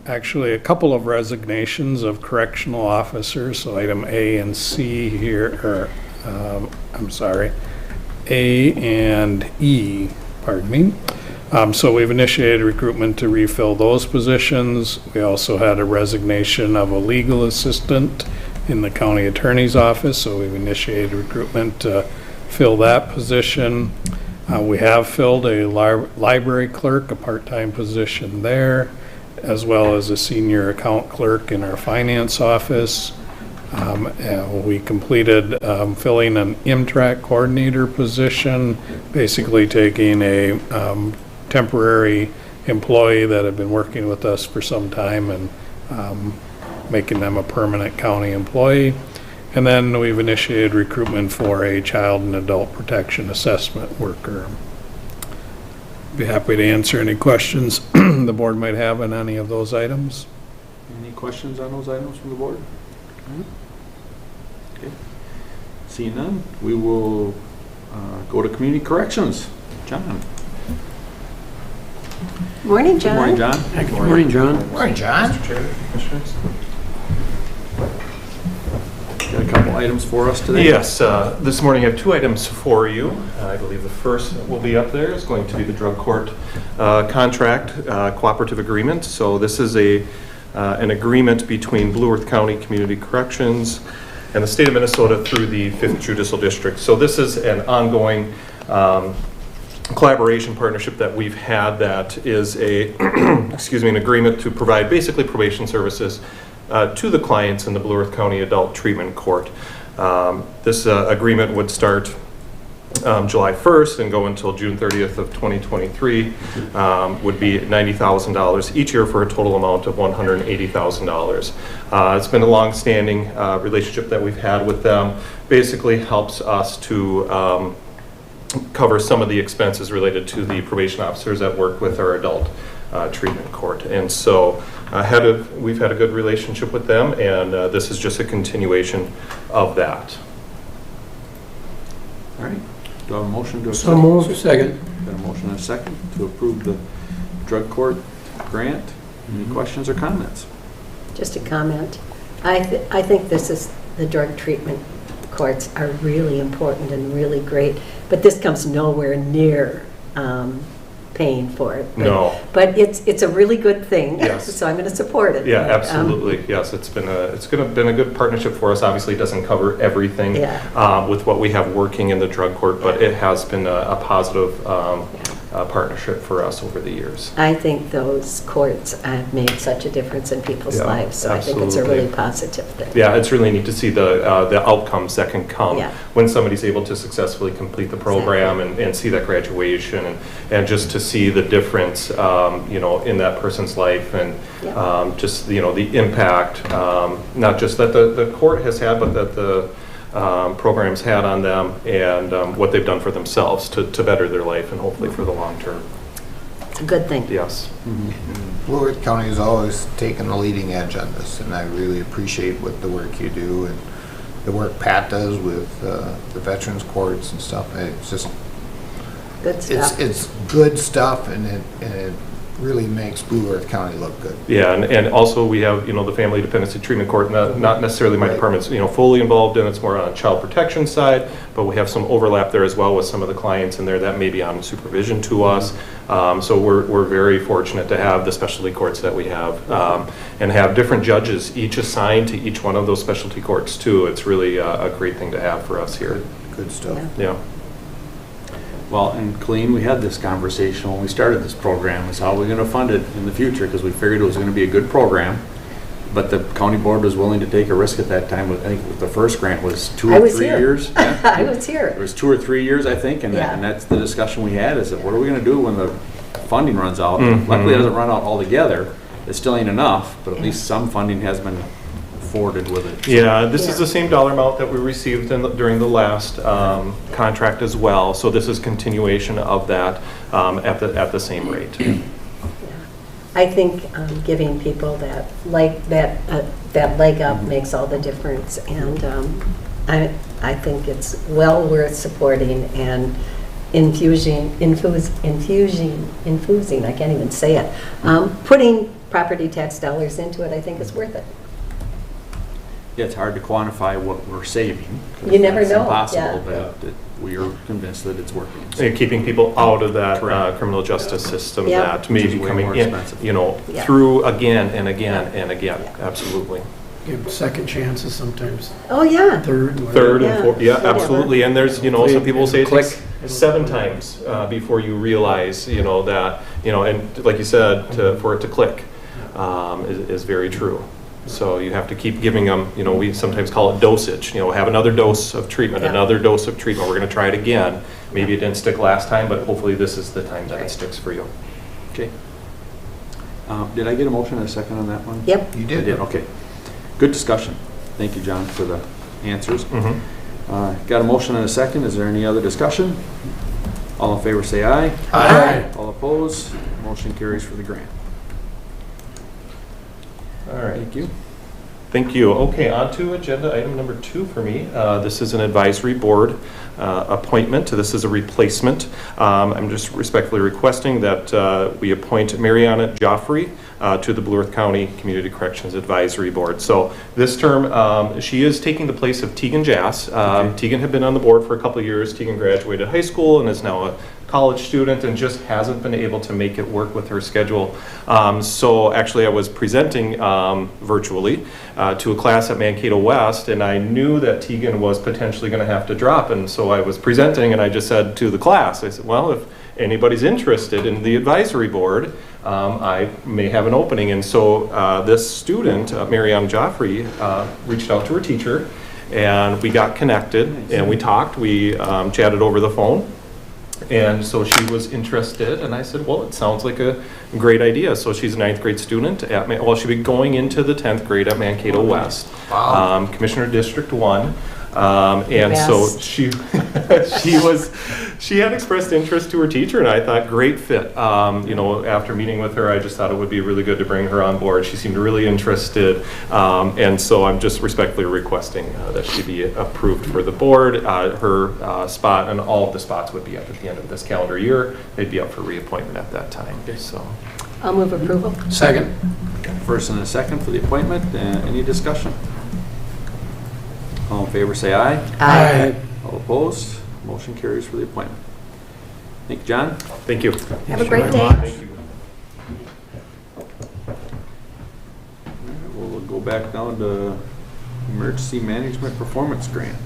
actually a couple of resignations of correctional officers, so item A and C here, A and E, pardon me. So we've initiated recruitment to refill those positions. We also had a resignation of a legal assistant in the county attorney's office, so we've initiated recruitment to fill that position. We have filled a library clerk, a part-time position there, as well as a senior account clerk in our finance office. We completed filling an M-Track coordinator position, basically taking a temporary employee that had been working with us for some time and making them a permanent county employee. And then we've initiated recruitment for a child and adult protection assessment worker. Be happy to answer any questions the board might have on any of those items. Any questions on those items from the board? Okay. Seeing none, we will go to community corrections. John. Morning, John. Good morning, John. Good morning, John. Morning, John. Mr. Chair, Commissioners. Got a couple items for us today? Yes, this morning I have 2 items for you. I believe the first that will be up there is going to be the drug court contract cooperative agreement. So this is an agreement between Blue Earth County Community Corrections and the state of Minnesota through the 5th Judicial District. So this is an ongoing collaboration partnership that we've had that is an agreement to provide basically probation services to the clients in the Blue Earth County Adult Treatment Court. This agreement would start July 1st and go until June 30th of 2023, would be $90,000 each year for a total amount of $180,000. It's been a long-standing relationship that we've had with them. Basically helps us to cover some of the expenses related to the probation officers that work with our adult treatment court. And so we've had a good relationship with them, and this is just a continuation of that. All right. Do I have a motion to accept? So moved. Second. Got a motion and a second to approve the drug court grant. Any questions or comments? Just a comment. I think the drug treatment courts are really important and really great, but this comes nowhere near paying for it. No. But it's a really good thing. Yes. So I'm going to support it. Yeah, But, absolutely. Yes, it's been a good partnership for us. Obviously, it doesn't cover everything with what we have working in the drug court, but it has been a positive partnership for us over the years. I think those courts have made such a difference in people's lives, so absolutely. I think it's a really positive thing. Yeah, it's really neat to see the outcomes that can come when somebody's able to successfully complete the program and see that graduation and just to see the difference, in that person's life and just, the impact, not just that the court has had, but that the programs had on them and what they've done for themselves to better their life and hopefully for the long term. It's a good thing. Yes. Blue Earth County has always taken the leading edge on this, and I really appreciate what the work you do and the work Pat does with the veterans courts and stuff. It's just good stuff. It's good stuff, and it really makes Blue Earth County look good. Yeah, and also we have, the Family Dependency Treatment Court, not necessarily my department's, fully involved in, it's more on the child protection side, but we have some overlap there as well with some of the clients in there that may be on supervision to us. So we're very fortunate to have the specialty courts that we have and have different judges each assigned to each one of those specialty courts too. It's really a great thing to have for us here. Good stuff. Yeah. Well, and Colleen, we had this conversation when we started this program, is how we're going to fund it in the future, because we figured it was going to be a good program, but the county board was willing to take a risk at that time. I think the first grant was 2 or 3 years. Yeah. I was here. It was 2 or 3 years, I think, and that's the discussion we had, is that what are we going to do when the funding runs out? Luckily, it doesn't run out altogether. It still ain't enough, but at least some funding has been forwarded with it. Yeah, this is the same dollar amount that we received during the last contract as well. So this is continuation of that at the same rate. I think giving people that leg up makes all the difference, and I think it's well worth supporting and infusing. I can't even say it. Putting property tax dollars into it, I think is worth it. Yeah, it's hard to quantify what we're saving. You never know. It's impossible, but we are convinced that it's working. And keeping people out of that criminal justice system that may be coming in, through again and again and again. Absolutely. Give second chances sometimes. Oh, yeah. Third and fourth. Yeah, absolutely. And there's, some people say it takes 7 times before you realize, that, and like you said, for it to click is very true. So you have to keep giving them, we sometimes call it dosage, have another dose of treatment, another dose of treatment. We're going to try it again. Maybe it didn't stick last time, but hopefully this is the time that it sticks for you. Okay. Did I get a motion and a second on that one? Yep. You did. I did, okay. Good discussion. Thank you, John, for the answers. Got a motion and a second. Is there any other discussion? All in favor say aye. Aye. All opposed? Motion carries for the grant. All right. Thank you. Thank you. Okay, on to agenda item number 2 for me. This is an advisory board appointment. This is a replacement. I'm just respectfully requesting that we appoint Mariana Joffrey to the Blue Earth County Community Corrections Advisory Board. So this term, she is taking the place of Tegan Jass. Tegan had been on the board for a couple of years. Tegan graduated high school and is now a college student and just hasn't been able to make it work with her schedule. So actually I was presenting virtually to a class at Mankato West, and I knew that Tegan was potentially going to have to drop, and so I was presenting and I just said to the class, I said, well, if anybody's interested in the advisory board, I may have an opening. And so this student, Marianne Joffrey, reached out to her teacher, and we got connected and we talked, we chatted over the phone. And so she was interested, and I said, well, it sounds like a great idea. So she's a 9th grade student at, well, she'll be going into the 10th grade at Mankato West. Wow. Commissioner District 1. And so she had expressed interest to her teacher, and I thought, great fit. You know, after meeting with her, I just thought it would be really good to bring her on board. She seemed really interested, and so I'm just respectfully requesting that she be approved for the board. Her spot and all of the spots would be up at the end of this calendar year. They'd be up for reappointment at that time. Okay. So I'll move approval. Second. First and a second for the appointment. Any discussion? All in favor say aye. Aye. All opposed? Motion carries for the appointment. Thank you, John. thank you. Have a great day. Thank you. We'll go back down to Emergency Management Performance Grant.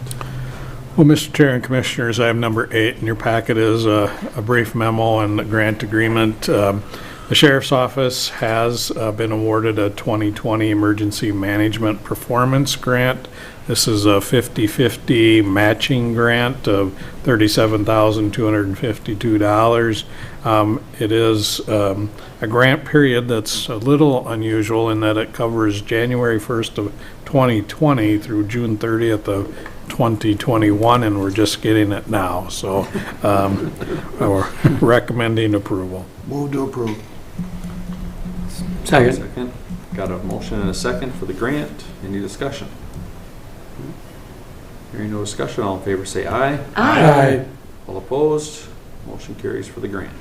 Well, Mr. Chair and Commissioners, item number 8 in your packet is a brief memo and a grant agreement. The Sheriff's Office has been awarded a 2020 Emergency Management Performance Grant. This is a 50-50 matching grant of $37,252. It is a grant period that's a little unusual in that it covers January 1st of 2020 through June 30th of 2021, and we're just getting it now. So we're recommending approval. Move to approve. Second. Got a motion and a second for the grant. Any discussion? Hearing no discussion, all in favor say aye. Aye. All opposed? Motion carries for the grant.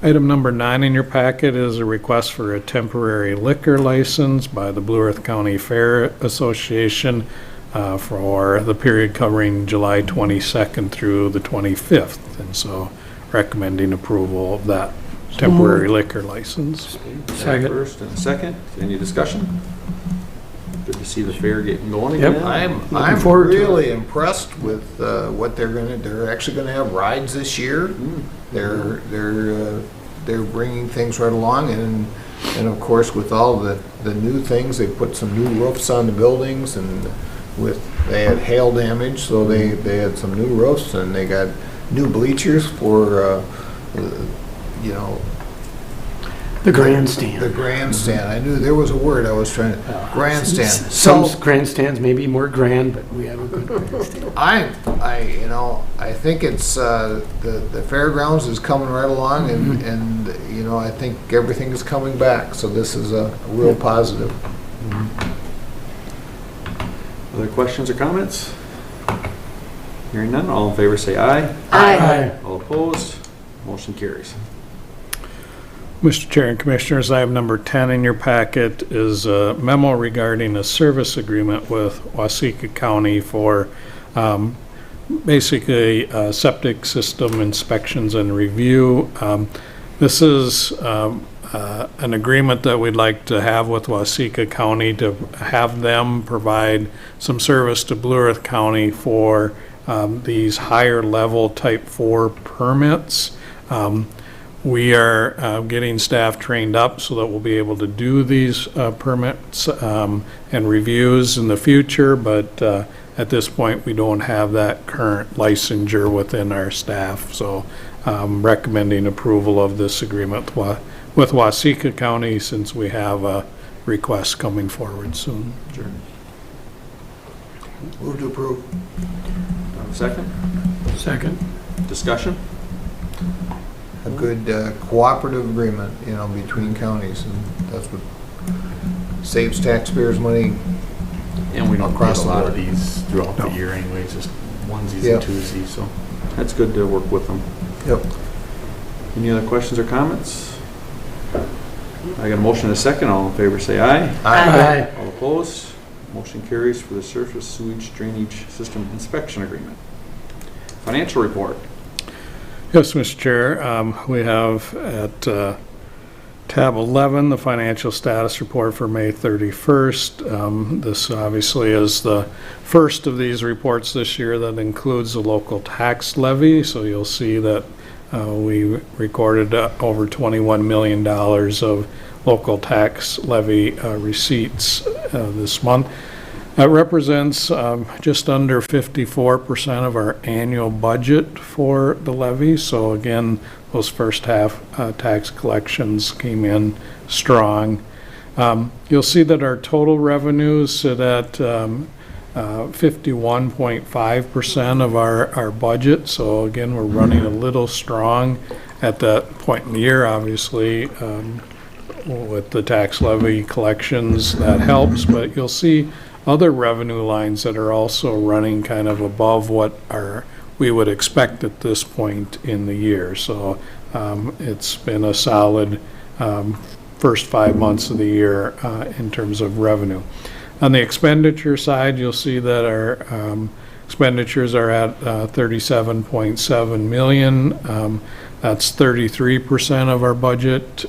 Item number 9 in your packet is a request for a temporary liquor license by the Blue Earth County Fair Association for the period covering July 22nd through the 25th. And so recommending approval of that temporary liquor license. Second. First and second. Any discussion? Good to see the fair getting going again. I'm really impressed with what they're actually gonna have rides this year. They're bringing things right along, and of course with all the new things, they put some new roofs on the buildings, and they had hail damage, so they had some new roofs, and they got new bleachers for you know, the grandstand. the grandstand. I knew there was a word I was trying to, grandstand. Some grandstands may be more grand, but we have a good grandstand. I think it's, the fairgrounds is coming right along, and, you know, I think everything is coming back, so this is a real positive. Other questions or comments? Hearing none, all in favor say aye. Aye. All opposed? Motion carries. Mr. Chair and Commissioners, item number 10 in your packet is a memo regarding a service agreement with Waseca County for basically septic system inspections and review. This is an agreement that we'd like to have with Waseca County to have them provide some service to Blue Earth County for these higher level type 4 permits. We are getting staff trained up so that we'll be able to do these permits and reviews in the future, but at this point we don't have that current licensure within our staff. So recommending approval of this agreement with Waseca County, since we have a request coming forward soon. Sure. Move to approve. Second. Second. Discussion? A good cooperative agreement, you know, between counties, and that's what saves taxpayers money. And we don't get Across a the lot board. of these throughout the year anyways, just onesies Yep. and twosies, so that's good to work with them. Yep. Any other questions or comments? I got a motion and a second. All in favor say aye. Aye. All opposed? Motion carries for the surface sewage drainage system inspection agreement. Financial report. Yes, Mr. Chair, we have at tab 11, the financial status report for May 31st. This obviously is the first of these reports this year that includes the local tax levy, so you'll see that we recorded over $21 million of local tax levy receipts this month. That represents just under 54% of our annual budget for the levy. So again, those first half tax collections came in strong. You'll see that our total revenues sit at 51.5% of our budget. So again, we're running a little strong at that point in the year, obviously. With the tax levy collections, that helps, but you'll see other revenue lines that are also running kind of above what we would expect at this point in the year. So it's been a solid first 5 months of the year in terms of revenue. On the expenditure side, you'll see that our expenditures are at $37.7 million. That's 33% of our budget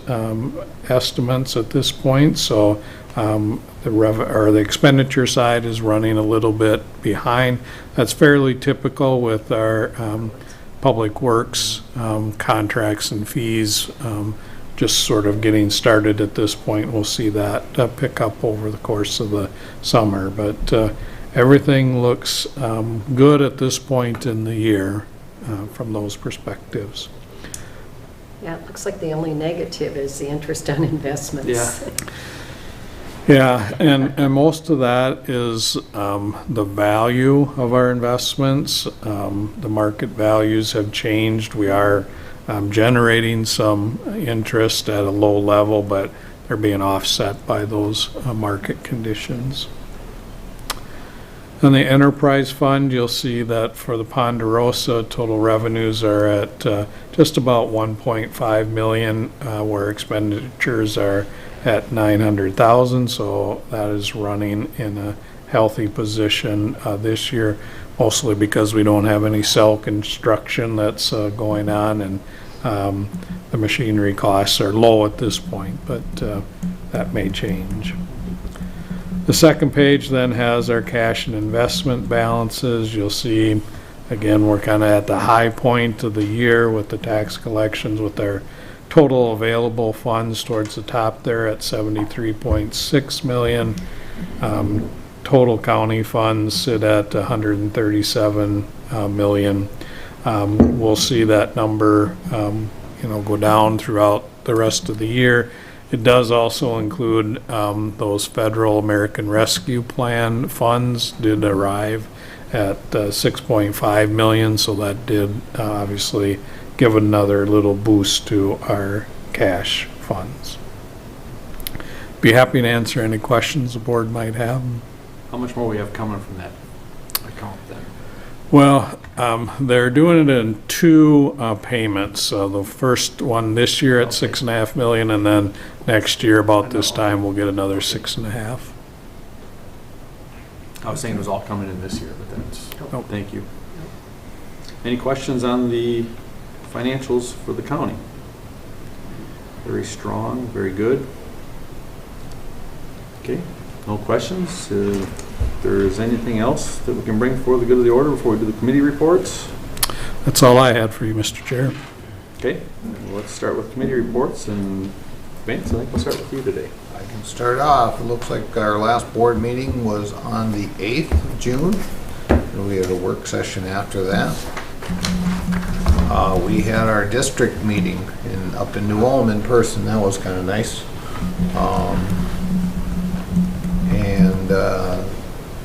estimates at this point. So the expenditure side is running a little bit behind. That's fairly typical with our public works contracts and fees. Just sort of getting started at this point. We'll see that pick up over the course of the summer, but everything looks good at this point in the year from those perspectives. Yeah, it looks like the only negative is the interest on investments. Yeah. Yeah, and most of that is the value of our investments. The market values have changed. We are generating some interest at a low level, but they're being offset by those market conditions. On the enterprise fund, you'll see that for the Ponderosa, total revenues are at just about 1.5 million, where expenditures are at 900,000. So that is running in a healthy position this year, mostly because we don't have any cell construction that's going on, and the machinery costs are low at this point, but that may change. The second page then has our cash and investment balances. You'll see, again, we're kind of at the high point of the year with the tax collections, with our total available funds towards the top there at 73.6 million. Total county funds sit at 137 million. We'll see that number go down throughout the rest of the year. It does also include those federal American Rescue Plan funds did arrive at 6.5 million, so that did obviously give another little boost to our cash funds. Be happy to answer any questions the board might have. How much more we have coming from that account then? Well, they're doing it in two payments. The first one this year at 6.5 million, and then next year about this time we'll get another 6.5. I was saying it was all coming in this year, but that's, thank you. Any questions on the financials for the county? Very strong, very good. Okay, no questions. If there is anything else that we can bring for the good of the order before we do the committee reports? That's all I had for you, Mr. Chair. Okay, well, let's start with committee reports, and Vance, I think we'll start with you today. I can start off. It looks like our last board meeting was on the 8th of June. And we had a work session after that. We had our district meeting up in New Ulm in person. That was kind of nice.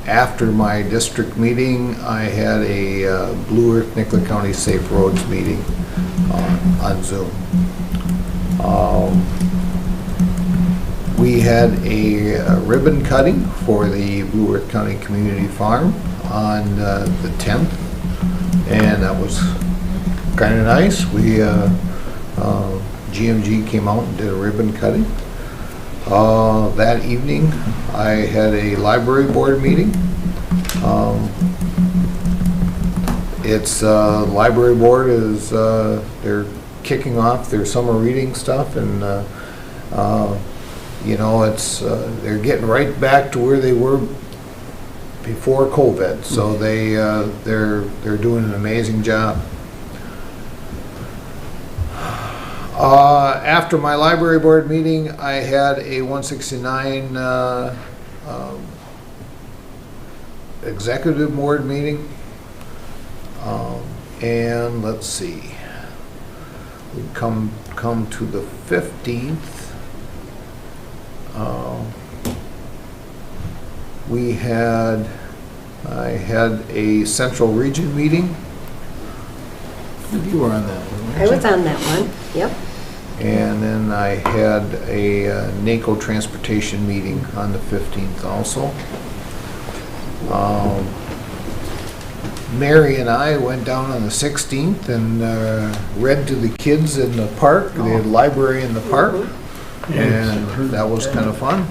After my district meeting, I had a Blue Earth Nicollet County Safe Roads meeting on Zoom. We had a ribbon cutting for the Blue Earth County Community Farm on the 10th, and that was kind of nice. GMG came out and did a ribbon cutting. That evening, I had a library board meeting. Library board is, they're kicking off their summer reading stuff, and they're getting right back to where they were before COVID. So they're doing an amazing job. After my library board meeting, I had a 169 executive board meeting. And let's see, we come to the 15th. I had a Central Region meeting. You were on that one, weren't I you? was on that one, yep. And then I had a NACO transportation meeting on the 15th also. Mary and I went down on the 16th and read to the kids in the park. They had a library in the park, and that was kind of fun.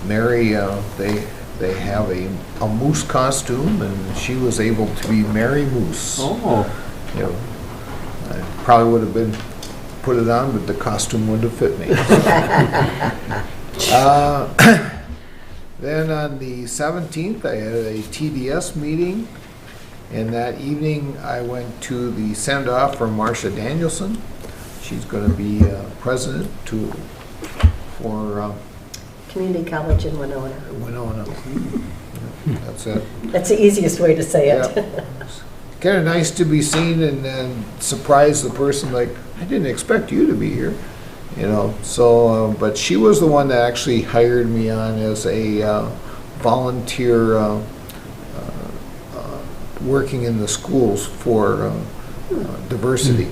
Mary, they have a moose costume, and she was able to be Mary Moose. Oh. You know, I probably would have put it on, but the costume wouldn't have fit me. Then on the 17th, I had a TDS meeting, and that evening I went to the send-off for Marcia Danielson. She's going to be president for Community College in Winona. Winona. That's it. That's the easiest way to say it. Kind of nice to be seen and surprise the person, like, I didn't expect you to be here. You know, so, but she was the one that actually hired me on as a volunteer working in the schools for diversity.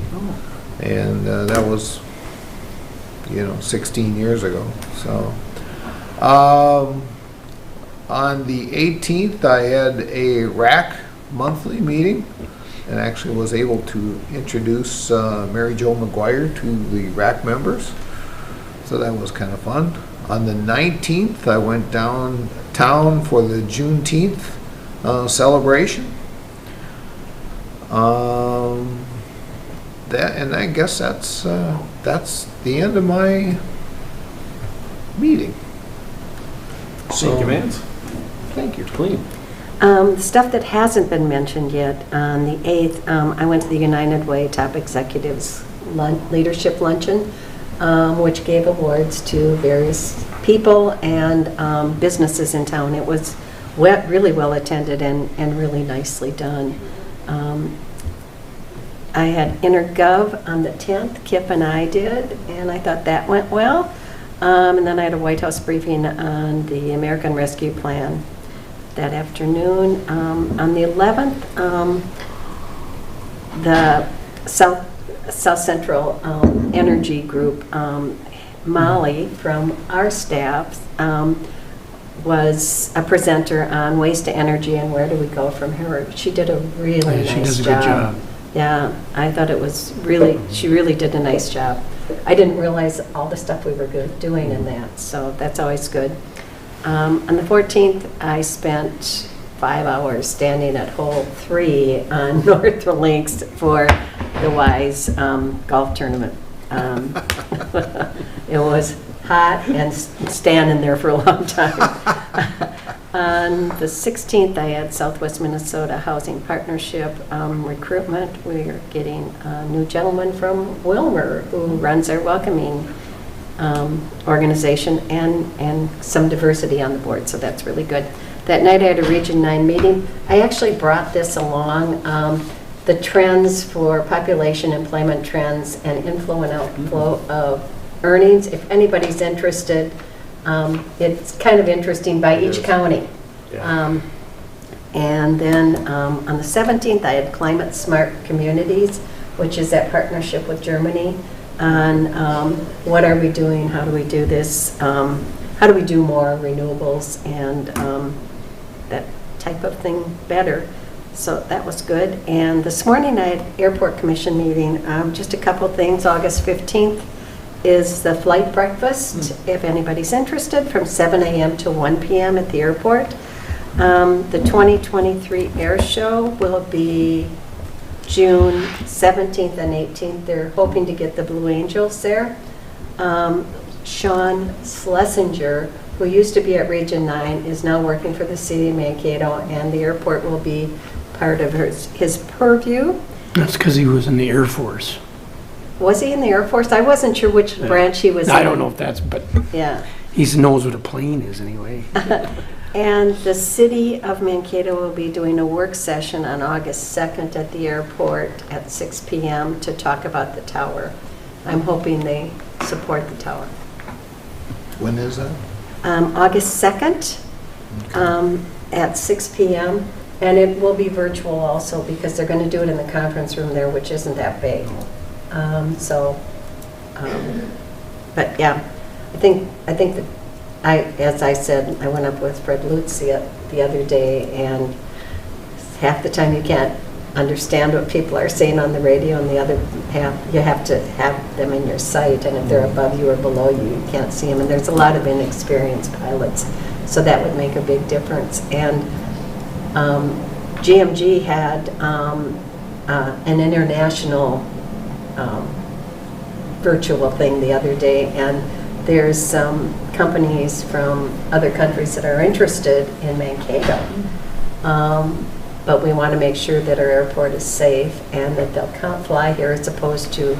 And that was, 16 years ago. So, on the 18th, I had a RAC monthly meeting, and actually was able to introduce Mary Jo McGuire to the RAC members. So that was kind of fun. On the 19th, I went downtown for the Juneteenth celebration. And I guess that's the end of my meeting. Thank you, Vance. Thank you. Clean. Stuff that hasn't been mentioned yet, on the 8th, I went to the United Way Top Executives Leadership Luncheon, which gave awards to various people and businesses in town. It was really well attended and really nicely done. I had InterGov on the 10th, Kip and I did, and I thought that went well. And then I had a White House briefing on the American Rescue Plan that afternoon. On the 11th, the South Central Energy Group, Molly from our staff, was a presenter on waste to energy and where do we go from here. She did a really nice job. She does a good job. Yeah, I thought it was she really did a nice job. I didn't realize all the stuff we were doing in that, so that's always good. On the 14th, I spent 5 hours standing at hole 3 on North Links for the WISE golf tournament. It was hot and standing there for a long time. On the 16th, I had Southwest Minnesota Housing Partnership recruitment. We are getting a new gentleman from Wilmer who runs our welcoming organization and some diversity on the board, so that's really good. That night I had a Region 9 meeting. I actually brought this along, the trends for population, employment trends, and inflow and outflow of earnings. If anybody's interested, it's kind of interesting by each county. Yeah. And then on the 17th, I had Climate Smart Communities, which is that partnership with Germany. on what are we doing, how do we do this, how do we do more renewables and that type of thing better. So that was good. And this morning I had Airport Commission meeting, just a couple things. August 15th is the flight breakfast, if anybody's interested, from 7 a.m. to 1 p.m. at the airport. The 2023 air show will be June 17th and 18th. They're hoping to get the Blue Angels there. Sean Schlesinger, who used to be at Region 9, is now working for the city of Mankato, and the airport will be part of his purview. That's because he was in the Air Force. Was he in the Air Force? I wasn't sure which branch he was in. I don't know if that's, but yeah. he knows what a plane is anyway. And the city of Mankato will be doing a work session on August 2nd at the airport at 6 p.m. to talk about the tower. I'm hoping they support the tower. When is that? August 2nd at 6 p.m. And it will be virtual also because they're going to do it in the conference room there, which isn't that big. But yeah, I think that as I said, I went up with Fred Lutz the other day, and half the time you can't understand what people are saying on the radio, and the other half you have to have them in your sight, and if they're above you or below you, you can't see them. And there's a lot of inexperienced pilots, so that would make a big difference. And GMG had an international virtual thing the other day, and there's some companies from other countries that are interested in Mankato. But we want to make sure that our airport is safe and that they'll fly here as opposed to,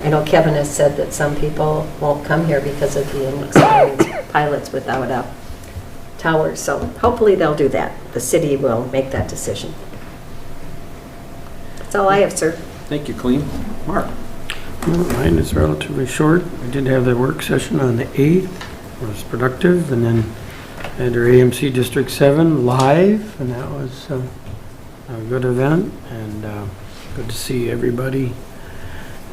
I know Kevin has said that some people won't come here because of the inexperienced pilots without a tower. So hopefully they'll do that. The city will make that decision. That's all I have, sir. Thank you, Colleen. Mark? Mine is relatively short. We did have the work session on the 8th. It was productive. And then had our AMC District 7 live, and that was a good event. And good to see everybody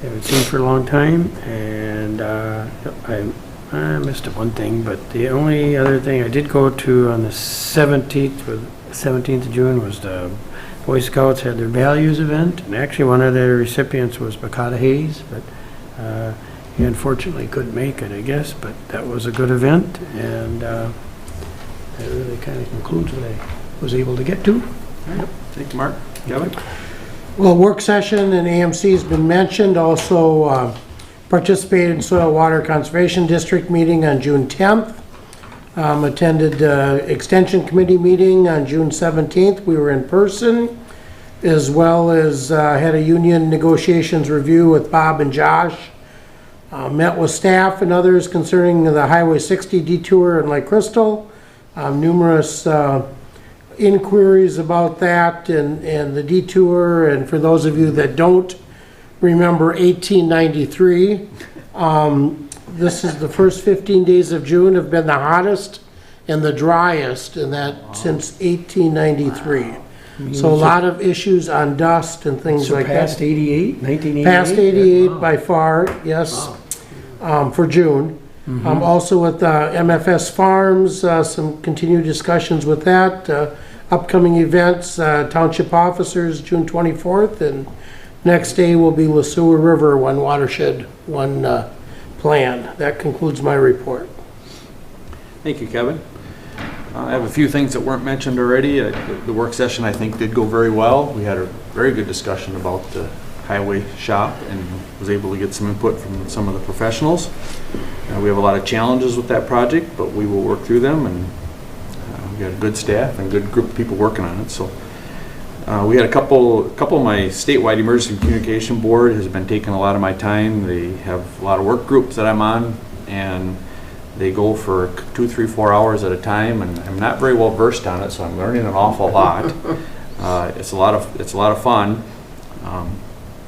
I haven't seen for a long time. And I missed one thing, but the only other thing I did go to on the 17th of June was the Boy Scouts had their values event, and actually one of their recipients was Bakata Hayes, but he unfortunately couldn't make it, I guess, but that was a good event, and that really kind of concludes what I was able to get to. Yep. Thank you, Mark. Kevin? Well, work session and AMC has been mentioned. Also participated in Soil Water Conservation District meeting on June 10th. Attended Extension Committee meeting on June 17th. We were in person, as well as had a union negotiations review with Bob and Josh. Met with staff and others concerning the Highway 60 detour in Lake Crystal. Numerous inquiries about that and the detour. And for those of you that don't remember 1893, this is the first 15 days of June have been the hottest and the driest, and that since 1893. Wow. So a lot of issues on dust and things like that. Past 88, 1988? Past 88 wow. by far, yes, for June. Also with MFS Farms, some continued discussions with that. Upcoming events, Township Officers, June 24th, and next day will be Le Sueur River, one watershed, one plan. That concludes my report. Thank you, Kevin. I have a few things that weren't mentioned already. The work session, I think, did go very well. We had a very good discussion about the highway shop and was able to get some input from some of the professionals. We have a lot of challenges with that project, but we will work through them, and we got a good staff and a good group of people working on it. So we had a couple of my statewide emergency communication board has been taking a lot of my time. They have a lot of work groups that I'm on, and they go for 2, 3, 4 hours at a time, and I'm not very well versed on it, so I'm learning an awful lot. It's a lot of fun,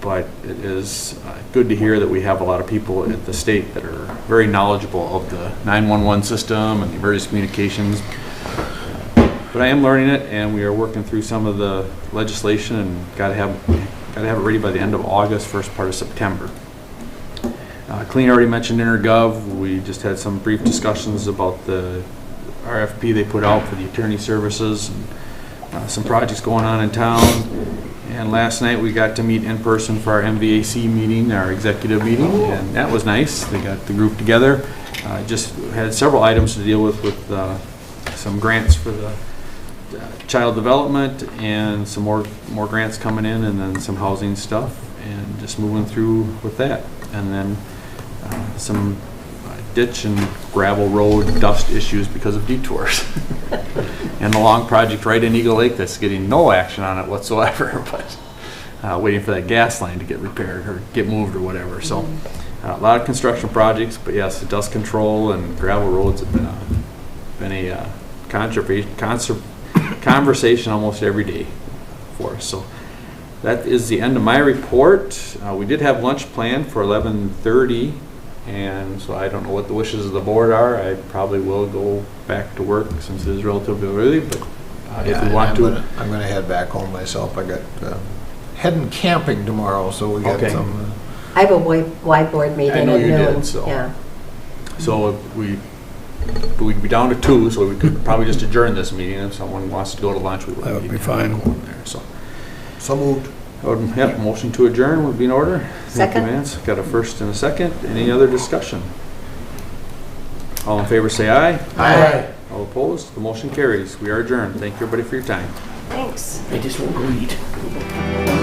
but it is good to hear that we have a lot of people at the state that are very knowledgeable of the 911 system and the emergency communications. But I am learning it, and we are working through some of the legislation, and got to have it ready by the end of August, first part of September. Clean already mentioned InterGov. We just had some brief discussions about the RFP they put out for the attorney services, and some projects going on in town. And last night we got to meet in person for our MVAC meeting, our executive meeting, and that was nice. They got the group together. Just had several items to deal with some grants for the child development and some more grants coming in, and then some housing stuff, and just moving through with that. And then some ditch and gravel road dust issues because of detours. And the long project right in Eagle Lake that's getting no action on it whatsoever, but waiting for that gas line to get repaired or get moved or whatever. So a lot of construction projects, but yes, the dust control and gravel roads have been a conversation almost every day for us. So that is the end of my report. We did have lunch planned for 11:30, and so I don't know what the wishes of the board are. I probably will go back to work since it is relatively early, but if we want to. I'm gonna head back home myself. I got, heading camping tomorrow, so we got Okay. some. I have a whiteboard meeting I know at you noon. did, so. Yeah. So we'd be down to 2, so we could probably just adjourn this meeting. If someone wants to go to lunch, we would. That would be fine. So. So moved. Yep, motion to adjourn would be in order. Thank you, Second. Vance. Got a first and a second. Any other discussion? All in favor say aye. Aye. All opposed? The motion carries. We are adjourned. Thank you, everybody, for your time. Thanks. I just won't go eat.